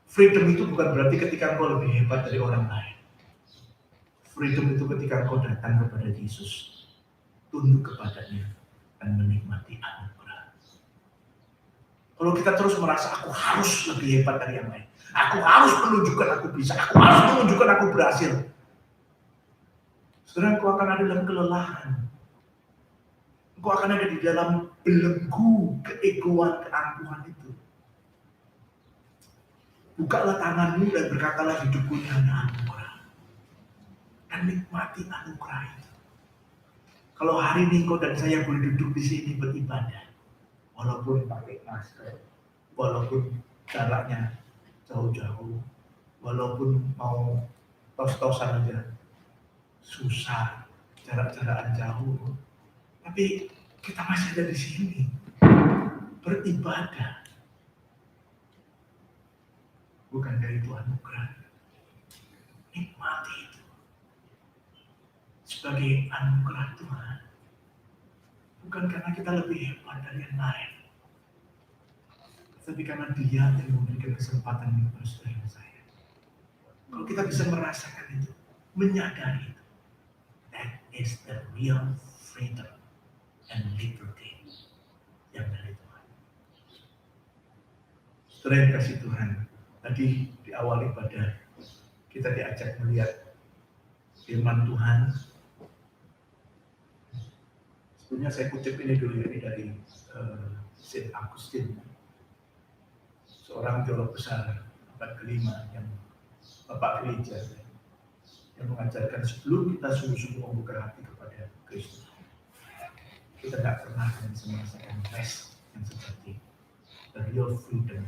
Freedom itu bukan berarti ketika engkau lebih hebat dari orang lain. Freedom itu ketika engkau datang kepada Yesus, tunduk kepadanya, dan menikmati anugerah. Kalau kita terus merasa aku harus lebih hebat dari yang lain, aku harus menunjukkan aku bisa, aku harus menunjukkan aku berhasil, saudara, engkau akan ada dalam kelelahan. Engkau akan ada di dalam belenggu keegoan, keangkuhan itu. Bukalah tanganmu dan berkatalah, hidupku ini hanya anugerah. Dan nikmati anugerah itu. Kalau hari ini engkau dan saya boleh duduk di sini beribadah, walaupun pakai masker, walaupun jaraknya jauh-jauh, walaupun mau tos-tosan aja, susah, jarak-jarakan jauh, tapi kita masih ada di sini beribadah. Bukan dari Tuhan anugerah. Nikmati itu sebagai anugerah Tuhan. Bukan karena kita lebih hebat dari yang lain, tapi karena Dia yang memberikan kesempatan kepada saudara saya. Kalau kita bisa merasakan itu, menyadari itu, that is the real freedom and liberty yang dari Tuhan. Saudara yang kasih Tuhan, tadi di awal ibadah kita diajak melihat firman Tuhan. Sebenarnya saya kutip ini dulu, ini dari Saint Augustine, seorang teolog besar abad kelima yang bapak gereja, yang mengajarkan sebelum kita sungguh-sungguh membuka hati kepada Kristus, kita tidak pernah akan bisa merasakan rest yang sejati, the real freedom.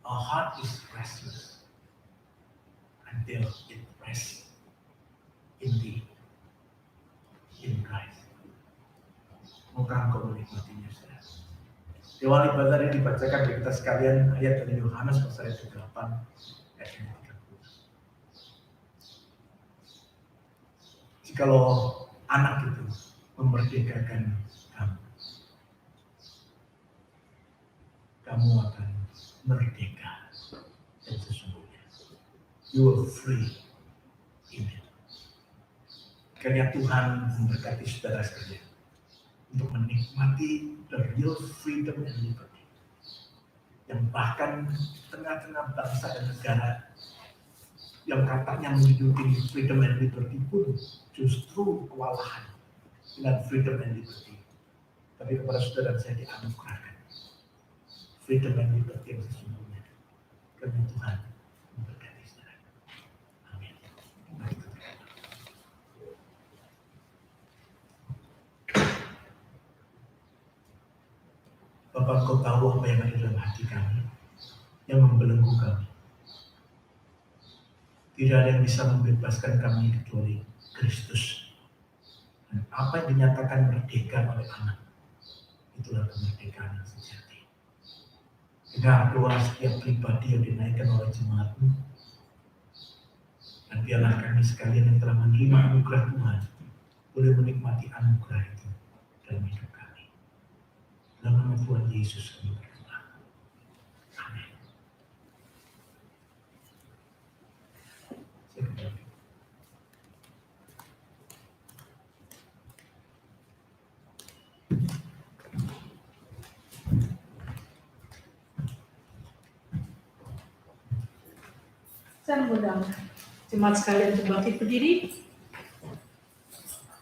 Our heart is restless until it rests indeed in Christ. Moga engkau menikmatinya, saudara. Di awal ibadah ini dibacakan bagi kita sekalian ayat dari Yohanes pasal 8 ayat 30. Jikalau anak itu memerdekakan kamu, kamu akan merdeka dan sesungguhnya. You are free in it. Karena Tuhan memberkati saudara sekalian untuk menikmati the real freedom and liberty, yang bahkan tengah-tengah bangsa dan negara yang katanya menjunjung freedom and liberty pun justru kewalahan dengan freedom and liberty. Tapi kepada saudara saya dianugerahkan freedom and liberty yang sesungguhnya, karena Tuhan memberkati saudara. Amin. Bapak, Kau tahu apa yang ada dalam hati kami, yang membelenggu kami. Tidak ada yang bisa membebaskan kami kecuali Kristus. Dan apa yang dinyatakan merdeka oleh anak, itulah kemerdekaan yang sejati. Dengar doa setiap pribadi yang dinaikkan oleh jemaat-Mu. Dan biarlah kami sekalian yang telah menerima anugerah Tuhan boleh menikmati anugerah itu dalam hidup kami. Dalam nama Tuhan Yesus kami berdoa. Amin. Saya mengundang jemaat sekalian untuk bangkit berdiri.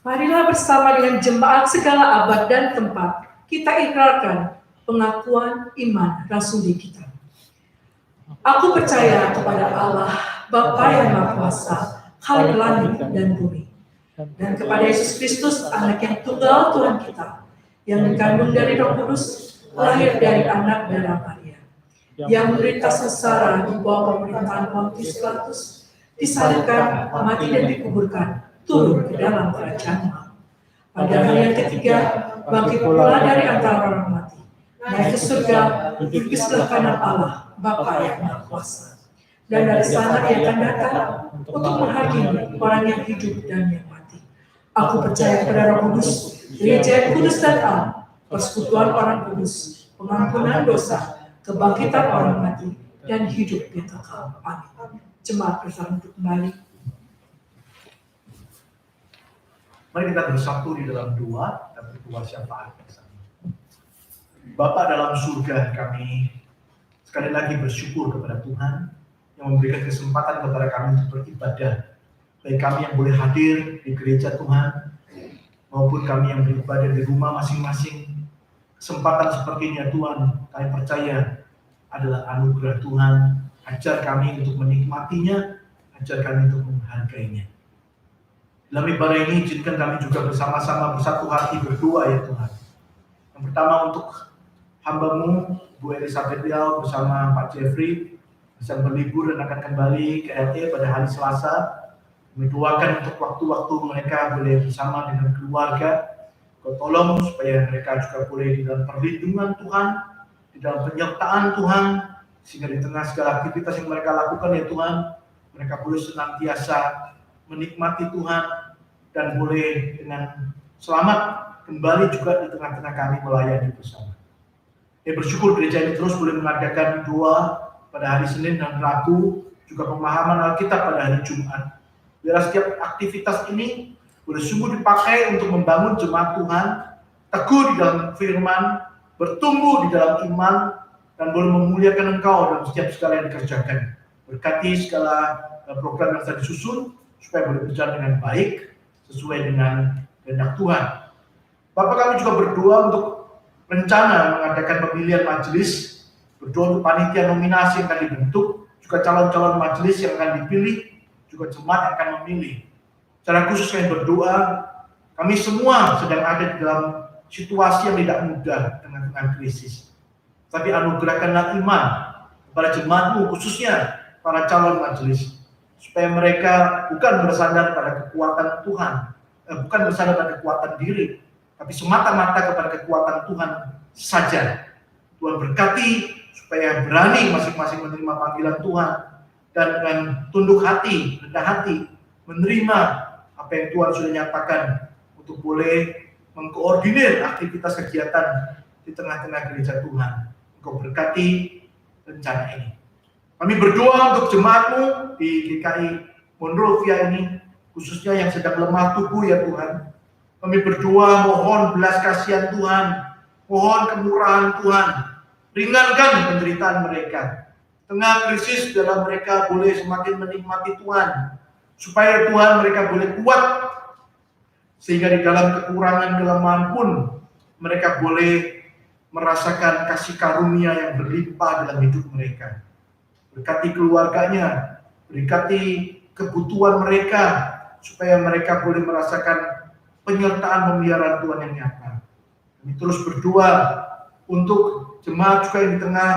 Marilah bersama dengan jemaat segala abad dan tempat kita ikrarkan pengakuan iman rasuli kita. Aku percaya kepada Allah, Bapa yang Maha Kuasa, Khalik langit dan bumi, dan kepada Yesus Kristus, Anak yang tunggal Tuhan kita, yang dikandung dari Roh Kudus, lahir dari anak darah Maria, yang menderita sengsara di bawah pemerintahan Pontius Pilatus, disalibkan, mati dan dikuburkan, turun ke dalam kerajaan maut. Pada hari yang ketiga, bangkit pula dari antara orang mati, naik ke surga, duduk di sebelah kanan Allah, Bapa yang Maha Kuasa. Dan dari sana Ia akan datang untuk menghakimi orang yang hidup dan yang mati. Aku percaya kepada Roh Kudus, Gereja yang kudus dan am, persekutuan orang kudus, pengampunan dosa, kebangkitan orang mati, dan hidup yang kekal. Amin. Jemaat bersama untuk kembali. Mari kita bersatu di dalam doa dan berdoa syafaat bersama. Bapa dalam surga, kami sekali lagi bersyukur kepada Tuhan yang memberikan kesempatan kepada kami untuk beribadah. Baik kami yang boleh hadir di gereja Tuhan, maupun kami yang beribadah di rumah masing-masing. Kesempatan seperti ini ya Tuhan, kami percaya adalah anugerah Tuhan. Ajar kami untuk menikmatinya, ajar kami untuk menghargainya. Dalam ibadah ini, izinkan kami juga bersama-sama bersatu hati berdoa ya Tuhan. Yang pertama untuk hamba-Mu, Bu Elizabeth Liao bersama Pak Jeffrey, bisa berlibur dan akan kembali ke LA pada hari Selasa. Kami doakan untuk waktu-waktu mereka boleh bersama dengan keluarga. Kau tolong supaya mereka juga boleh di dalam perlindungan Tuhan, di dalam penyertaan Tuhan, sehingga di tengah segala aktivitas yang mereka lakukan ya Tuhan, mereka boleh senantiasa menikmati Tuhan dan boleh dengan selamat kembali juga di tengah-tengah kami melayani bersama. Bersyukur gereja ini terus boleh mengadakan doa pada hari Senin dan Rabu, juga pemahaman Alkitab pada hari Jumat. Biar setiap aktivitas ini boleh sungguh dipakai untuk membangun jemaat Tuhan, teguh di dalam firman, bertumbuh di dalam iman, dan boleh memuliakan Engkau dalam setiap segala yang dikerjakan. Berkati segala program yang sudah disusun, supaya boleh berjalan dengan baik, sesuai dengan kehendak Tuhan. Bapak, kami juga berdoa untuk rencana mengadakan pemilihan majelis, berdoa untuk panitia nominasi yang akan dibentuk, juga calon-calon majelis yang akan dipilih, juga jemaat yang akan memilih. Secara khusus kami berdoa, kami semua sedang ada di dalam situasi yang tidak mudah dengan krisis. Tapi anugerahkanlah iman kepada jemaatmu, khususnya para calon majelis, supaya mereka bukan bersandar pada kekuatan Tuhan, bukan bersandar pada kekuatan diri, tapi semata-mata kepada kekuatan Tuhan saja. Tuhan berkati supaya berani masing-masing menerima panggilan Tuhan, dan dengan tunduk hati, rendah hati, menerima apa yang Tuhan sudah nyatakan untuk boleh mengkoordinir aktivitas kegiatan di tengah-tengah gereja Tuhan. Engkau berkati rencana ini. Kami berdoa untuk jemaatmu di GKI Monrovia ini, khususnya yang sedang lemah tubuh ya Tuhan. Kami berdoa mohon belas kasihan Tuhan, mohon kemurahan Tuhan, ringankan penderitaan mereka. Tengah krisis dalam mereka boleh semakin menikmati Tuhan, supaya Tuhan mereka boleh kuat, sehingga di dalam kekurangan kelemahan pun mereka boleh merasakan kasih karunia yang berlimpah dalam hidup mereka. Berkati keluarganya, berkati kebutuhan mereka, supaya mereka boleh merasakan penyertaan pemeliharaan Tuhan yang nyata. Kami terus berdoa untuk jemaat juga yang di tengah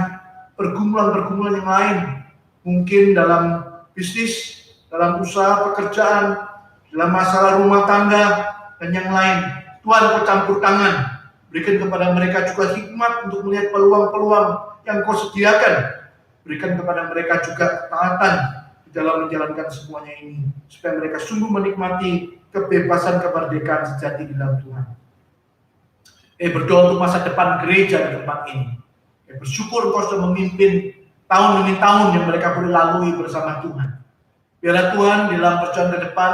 pergumulan-pergumulan yang lain, mungkin dalam bisnis, dalam usaha pekerjaan, dalam masalah rumah tangga, dan yang lain. Tuhan, Kau campur tangan, berikan kepada mereka juga hikmat untuk melihat peluang-peluang yang Kau sediakan. Berikan kepada mereka juga ketaatan di dalam menjalankan semuanya ini, supaya mereka sungguh menikmati kebebasan kemerdekaan sejati di dalam Tuhan. Berdoa untuk masa depan gereja di tempat ini. Bersyukur Engkau sudah memimpin tahun demi tahun yang mereka boleh lalui bersama Tuhan. Biarlah Tuhan di dalam perjalanan ke depan,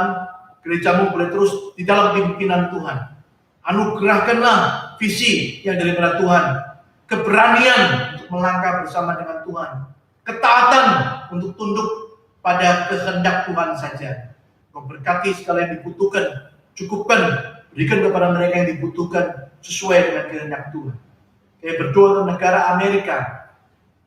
gerejamu boleh terus di dalam pimpinan Tuhan. Anugerahkanlah visi yang daripada Tuhan, keberanian untuk melangkah bersama dengan Tuhan, ketaatan untuk tunduk pada kehendak Tuhan saja. Kau berkati segala yang dibutuhkan, cukupkan, berikan kepada mereka yang dibutuhkan sesuai dengan kehendak Tuhan. Saya berdoa untuk negara Amerika.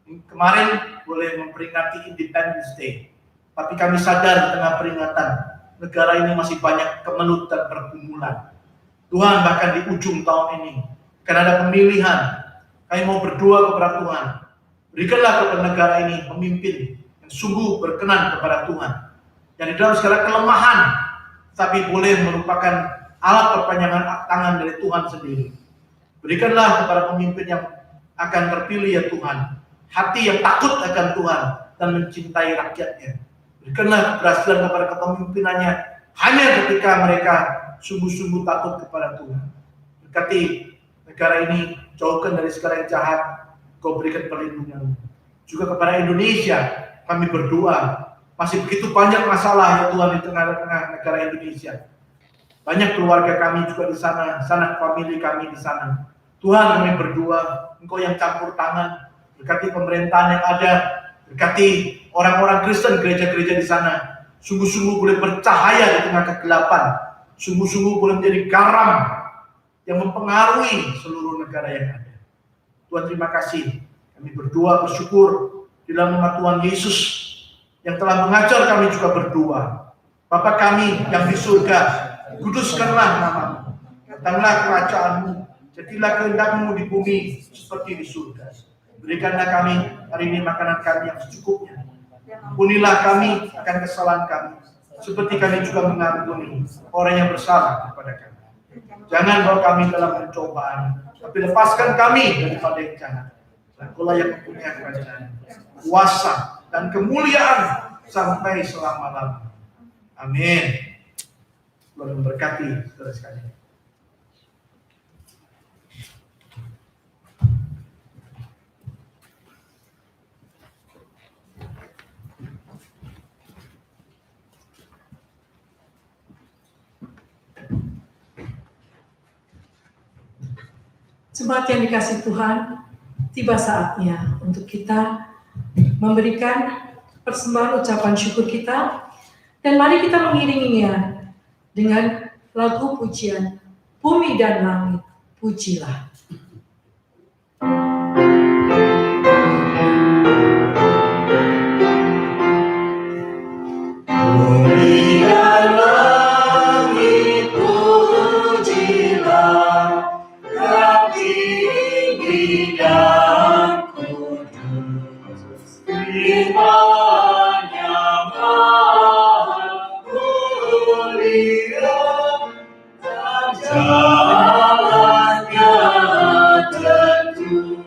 Kemarin boleh memperingati Independence Day, tapi kami sadar di tengah peringatan negara ini masih banyak kemelut dan pergumulan. Tuhan, bahkan di ujung tahun ini akan ada pemilihan. Kami mau berdoa kepada Tuhan, berikanlah kepada negara ini pemimpin yang sungguh berkenan kepada Tuhan, yang di dalam segala kelemahan tapi boleh merupakan alat perpanjangan tangan dari Tuhan sendiri. Berikanlah kepada pemimpin yang akan terpilih ya Tuhan, hati yang takut akan Tuhan dan mencintai rakyatnya. Berikanlah keberhasilan kepada kepemimpinannya hanya ketika mereka sungguh-sungguh takut kepada Tuhan. Berkati negara ini, jauhkan dari segala yang jahat, Kau berikan perlindungan. Juga kepada Indonesia, kami berdoa. Masih begitu banyak masalah ya Tuhan di tengah-tengah negara Indonesia. Banyak keluarga kami juga di sana, sanak famili kami di sana. Tuhan, kami berdoa, Engkau yang campur tangan, berkati pemerintahan yang ada, berkati orang-orang Kristen, gereja-gereja di sana, sungguh-sungguh boleh bercahaya di tengah kegelapan, sungguh-sungguh boleh menjadi garam yang mempengaruhi seluruh negara yang ada. Tuhan, terima kasih. Kami berdoa, bersyukur di dalam nama Tuhan Yesus yang telah mengajar kami juga berdoa. Bapa kami yang di surga, kuduskanlah namamu, datanglah kerajaan-Mu, jadilah kehendak-Mu di bumi seperti di surga. Berikanlah kami hari ini makanan kami yang secukupnya. Ampunilah kami akan kesalahan kami, seperti kami juga mengampuni orang yang bersalah kepada kami. Jangan bawa kami dalam pencobaan, tapi lepaskan kami daripada yang jahat. Dan Kaulah yang mempunyai kerajaan, kuasa, dan kemuliaan sampai selama-lamanya. Amin. Tuhan memberkati saudara sekalian. Jemaat yang dikasih Tuhan, tiba saatnya untuk kita memberikan persembahan ucapan syukur kita, dan mari kita mengiringinya dengan lagu pujian Bumi dan Langit, Pujilah. Bumi dan langit pujilah, yang tinggi dan kudus, firman-Nya maha mulia, dan jalan-Nya tentu.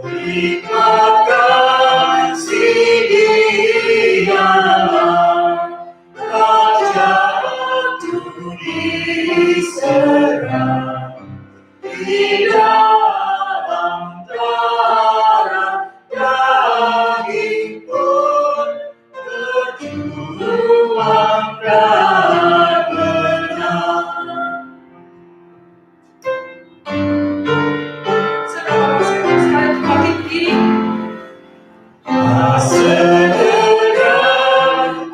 Berikan kasih Dialah, Raja diserang, di dalam darah daging pun berjuang dan menang. Saudara sekalian bangkit berdiri. Segera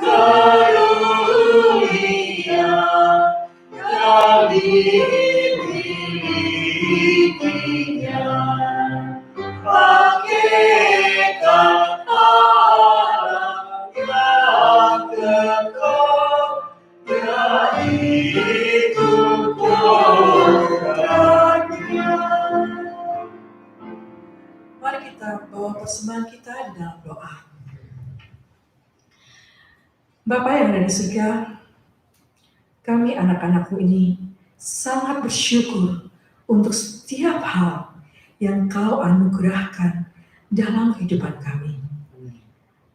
karunia yang dimilikinya, hakikat Allah yang kekal, yaitu kodratnya. Mari kita bawa persembahan kita di dalam doa. Bapa yang ada di surga, kami anak-anak-Mu ini sangat bersyukur untuk setiap hal yang Kau anugerahkan dalam kehidupan kami.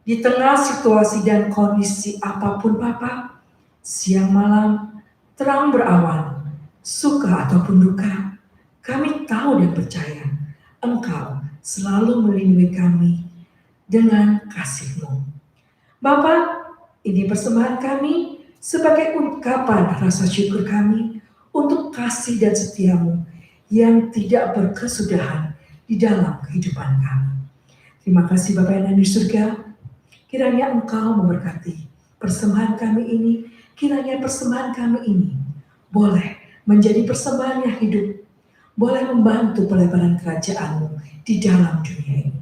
Di tengah situasi dan kondisi apapun Bapa, siang malam, terang berawan, suka ataupun duka, kami tahu dan percaya Engkau selalu melindungi kami dengan kasih-Mu. Bapa, ini persembahan kami sebagai ungkapan rasa syukur kami untuk kasih dan setia-Mu yang tidak berkesudahan di dalam kehidupan kami. Terima kasih Bapa yang ada di surga. Kiranya Engkau memberkati persembahan kami ini. Kiranya persembahan kami ini boleh menjadi persembahan yang hidup, boleh membantu pelebaran kerajaan-Mu di dalam dunia ini.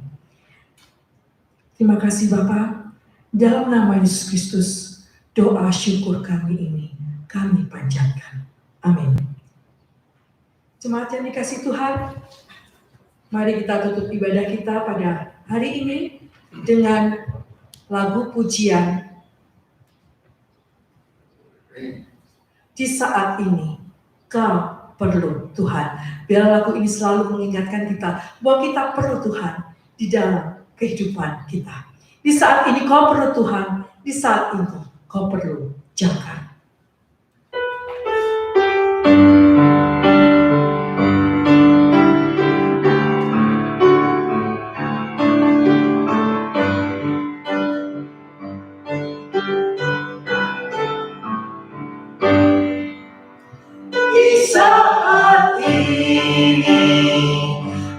Terima kasih Bapa. Dalam nama Yesus Kristus, doa syukur kami ini kami panjatkan. Amin. Jemaat yang dikasih Tuhan, mari kita tutup ibadah kita pada hari ini dengan lagu pujian. Di saat ini, Kau perlu Tuhan. Biar lagu ini selalu mengingatkan kita bahwa kita perlu Tuhan di dalam kehidupan kita. Di saat ini Kau perlu Tuhan, di saat itu Kau perlu jangkar. Di saat ini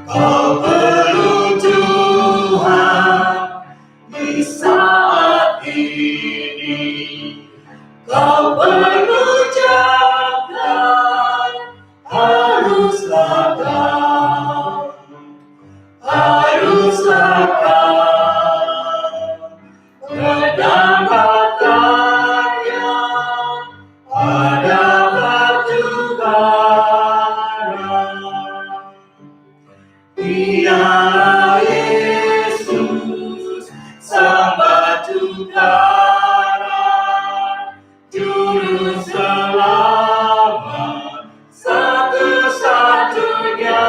Kau perlu Tuhan. Di saat ini Kau perlu jangkar. Haruslah Kau mendapatkannya pada waktu sekarang. Dialah Yesus, Sang Batu karang, Juru Selamat satu-satunya.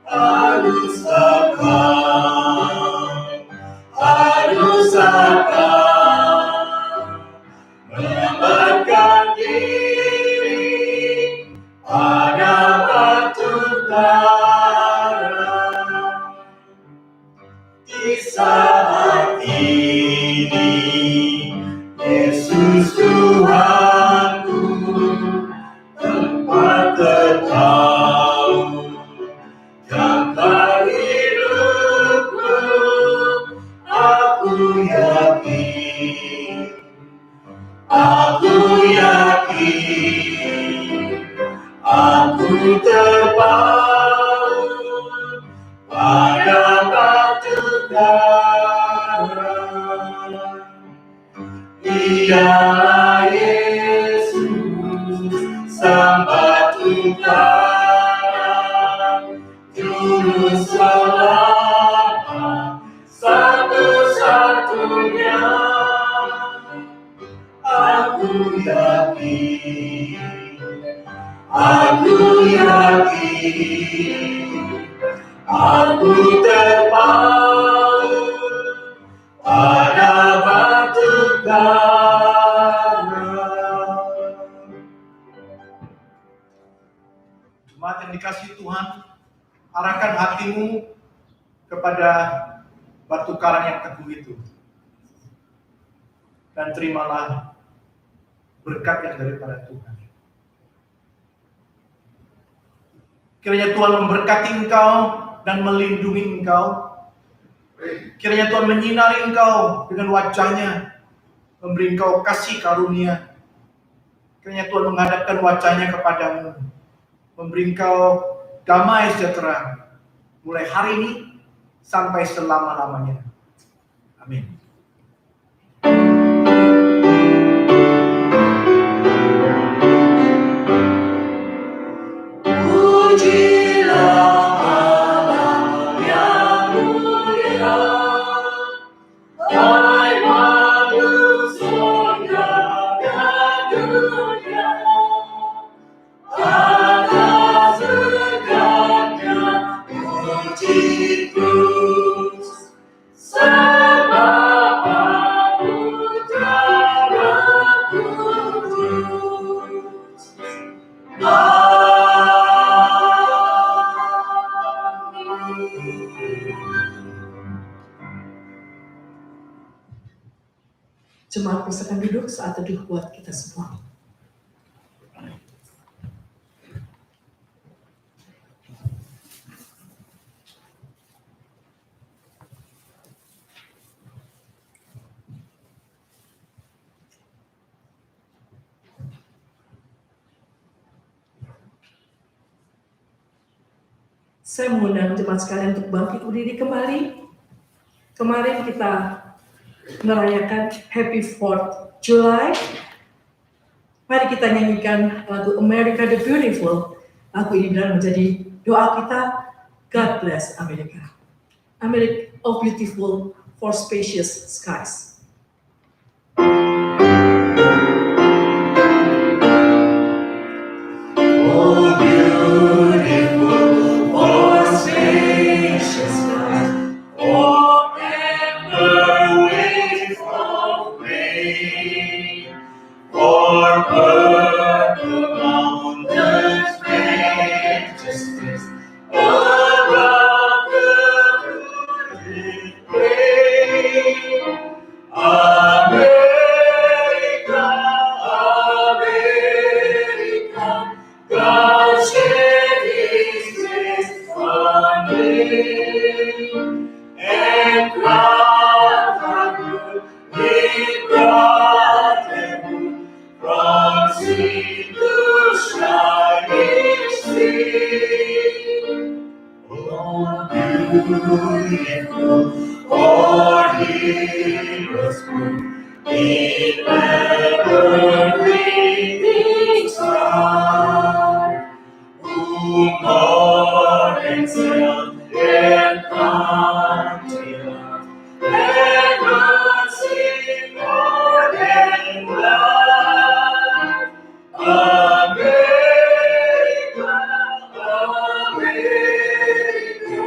Haruslah Kau menyembahkan diri pada batu karang. Di saat ini Yesus Tuhanku, tempat Dialah Yesus, Sang Batu Karang, Juru Selamat satu-satunya. Aku yakin, aku terpaut pada batu karang. Jemaat yang dikasihi Tuhan, arahkan hatimu kepada batu karang yang teguh itu. Dan terimalah berkat yang daripada Tuhan. Kiranya Tuhan memberkati engkau dan melindungi engkau. Kiranya Tuhan menyinari engkau dengan wajahnya, memberi engkau kasih karunia. Kiranya Tuhan menghadapkan wajahnya kepadamu, memberi engkau damai sejahtera, mulai hari ini sampai selama-lamanya. Amin. Jemaat persilakan duduk, saat teduh buat kita semua. Saya mengundang jemaat sekalian untuk bangkit berdiri kembali. Kemarin kita merayakan Happy 4th July. Mari kita nyanyikan lagu America the Beautiful. Lagu ini benar menjadi doa kita. God bless America. America, oh beautiful for spacious skies. Oh, beautiful for spacious skies, forever wait for rain, for purple mountains, majesties above the rooted plain. America, America, God shed His grace on me, and crowned our good with brotherhood, from sea to shining sea. Oh, beautiful, for heroes born in ever-gleaming star, who mourn and sail and until and mercy more than blood. America, America,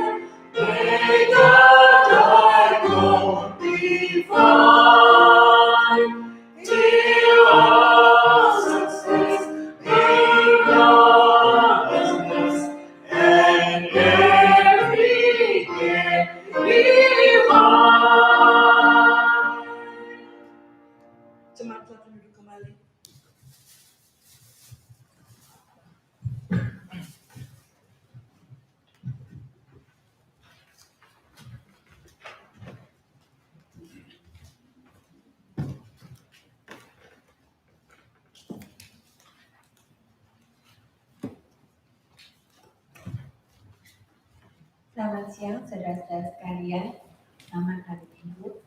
may God thy gold be found, till all success may godlessness and every care be won. Jemaat silakan duduk kembali. Selamat siang, saudara-saudara sekalian. Selamat hari Minggu.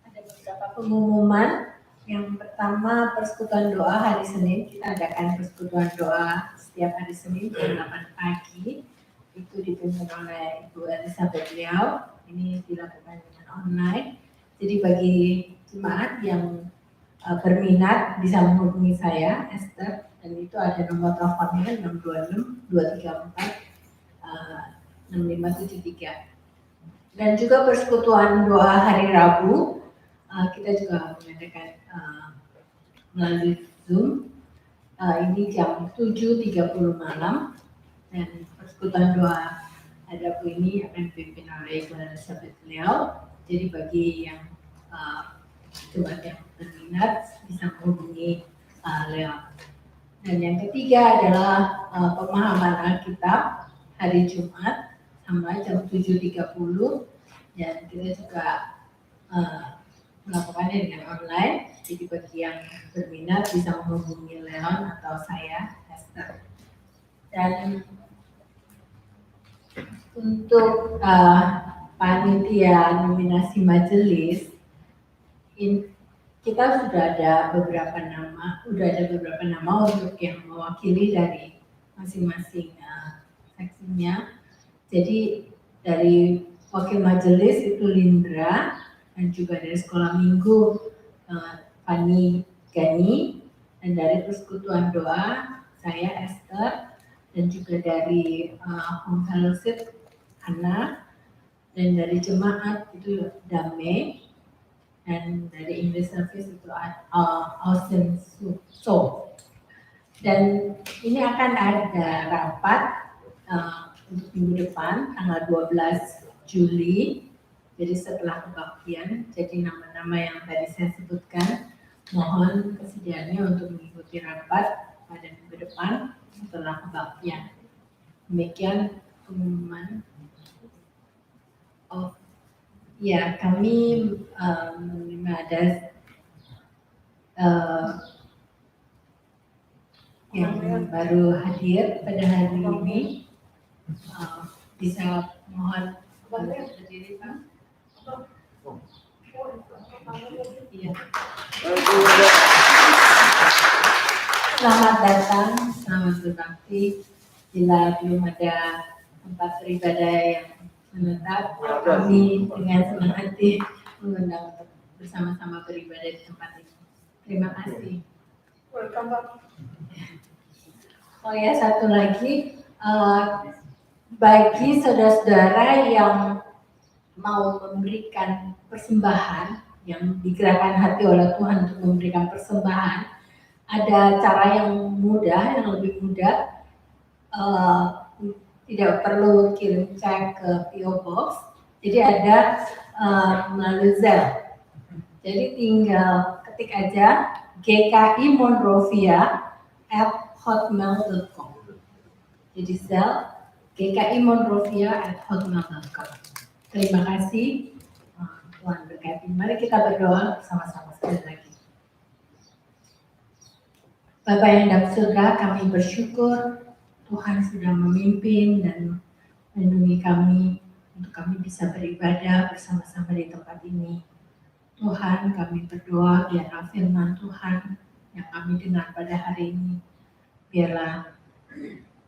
Ada beberapa pengumuman Yang pertama persekutuan doa hari Senin, kita adakan persekutuan doa setiap hari Senin jam 8 pagi. Itu dipimpin oleh Ibu Elizabeth Liao. Ini dilakukan dengan online. Jadi bagi jemaat yang berminat bisa menghubungi saya, Esther, dan itu ada nomor teleponnya 626 234 6573. Dan juga persekutuan doa hari Rabu, kita juga mengadakan melalui Zoom. Ini jam 7.30 malam, dan persekutuan doa hari Rabu ini akan dipimpin oleh Ibu Elizabeth Liao. Jadi bagi yang jemaat yang berminat bisa menghubungi Leo. Dan yang ketiga adalah pemahaman Alkitab hari Jumat sama jam 7.30, dan kita juga melakukannya dengan online. Jadi bagi yang berminat bisa menghubungi Leon atau saya, Esther. Dan untuk panitia nominasi majelis, kita sudah ada beberapa nama untuk yang mewakili dari masing-masing seksinya. Jadi dari wakil majelis itu Lindra, dan juga dari sekolah minggu Fani Gani, dan dari persekutuan doa saya Esther, dan juga dari Home Fellowship Hana, dan dari jemaat itu Dame, dan dari English Service itu Austin So. Dan ini akan ada rapat untuk minggu depan tanggal 12 Juli. Jadi setelah kebaktian, jadi nama-nama yang tadi saya sebutkan, mohon kesediaannya untuk mengikuti rapat pada minggu depan setelah kebaktian. Demikian pengumuman. Oh, ya, kami menerima ada yang baru hadir pada hari ini. Bisa mohon berdiri, Pak. Iya. Selamat datang, selamat berbakti. Bila belum ada tempat beribadah yang menetap, kami dengan senang hati mengundang untuk bersama-sama beribadah di tempat ini. Terima kasih. Oh ya, satu lagi, bagi saudara-saudara yang mau memberikan persembahan, yang digerakkan hati oleh Tuhan untuk memberikan persembahan, ada cara yang mudah, yang lebih mudah. Tidak perlu kirim cek ke PO Box, jadi ada melalui Zelle. Jadi tinggal ketik aja gkimonrovia@hotmail.com. Jadi Zelle gkimonrovia@hotmail.com. Terima kasih, Tuhan berkati. Mari kita berdoa bersama-sama sekali lagi. Bapak yang dalam surga, kami bersyukur Tuhan sudah memimpin dan melindungi kami untuk kami bisa beribadah bersama-sama di tempat ini. Tuhan, kami berdoa biarlah firman Tuhan yang kami dengar pada hari ini, biarlah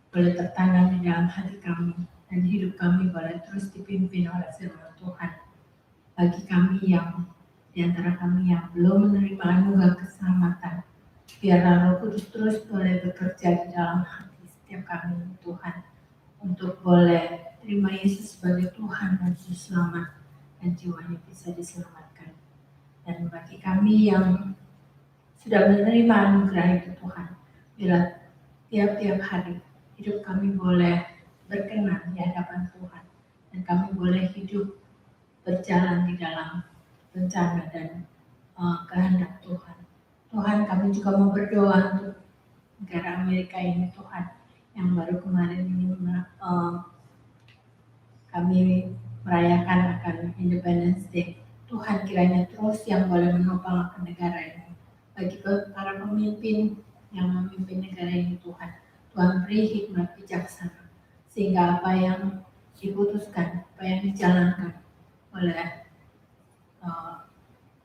boleh tertanam di dalam hati kami, dan hidup kami boleh terus dipimpin oleh firman Tuhan. Bagi kami yang, di antara kami yang belum menerima anugerah keselamatan, biarlah Roh Kudus terus boleh bekerja di dalam hati setiap kami, Tuhan, untuk boleh terima Yesus sebagai Tuhan dan Juru Selamat, dan jiwanya bisa diselamatkan. Dan bagi kami yang sudah menerima anugerah itu, Tuhan, biarlah tiap-tiap hari hidup kami boleh berkenan di hadapan Tuhan, dan kami boleh hidup berjalan di dalam rencana dan kehendak Tuhan. Tuhan, kami juga mau berdoa untuk negara Amerika ini, Tuhan, yang baru kemarin ini kami merayakan akan Independence Day. Tuhan, kiranya terus yang boleh menopang akan negara ini. Bagi para pemimpin yang memimpin negara ini, Tuhan, Tuhan beri hikmat bijaksana, sehingga apa yang diputuskan, apa yang dijalankan oleh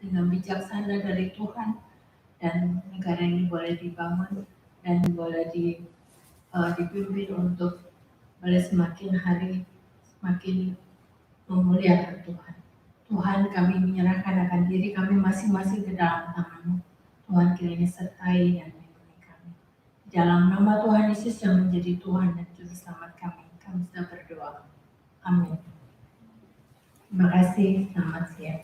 dengan bijaksana dari Tuhan, dan negara ini boleh dibangun dan boleh dipimpin untuk boleh semakin hari semakin memuliakan Tuhan. Tuhan, kami menyerahkan akan diri kami masing-masing ke dalam tangan-Mu. Tuhan, kiranya sertai dan lindungi kami. Di dalam nama Tuhan Yesus yang menjadi Tuhan dan Juru Selamat kami sudah berdoa. Amin. Terima kasih, selamat siang.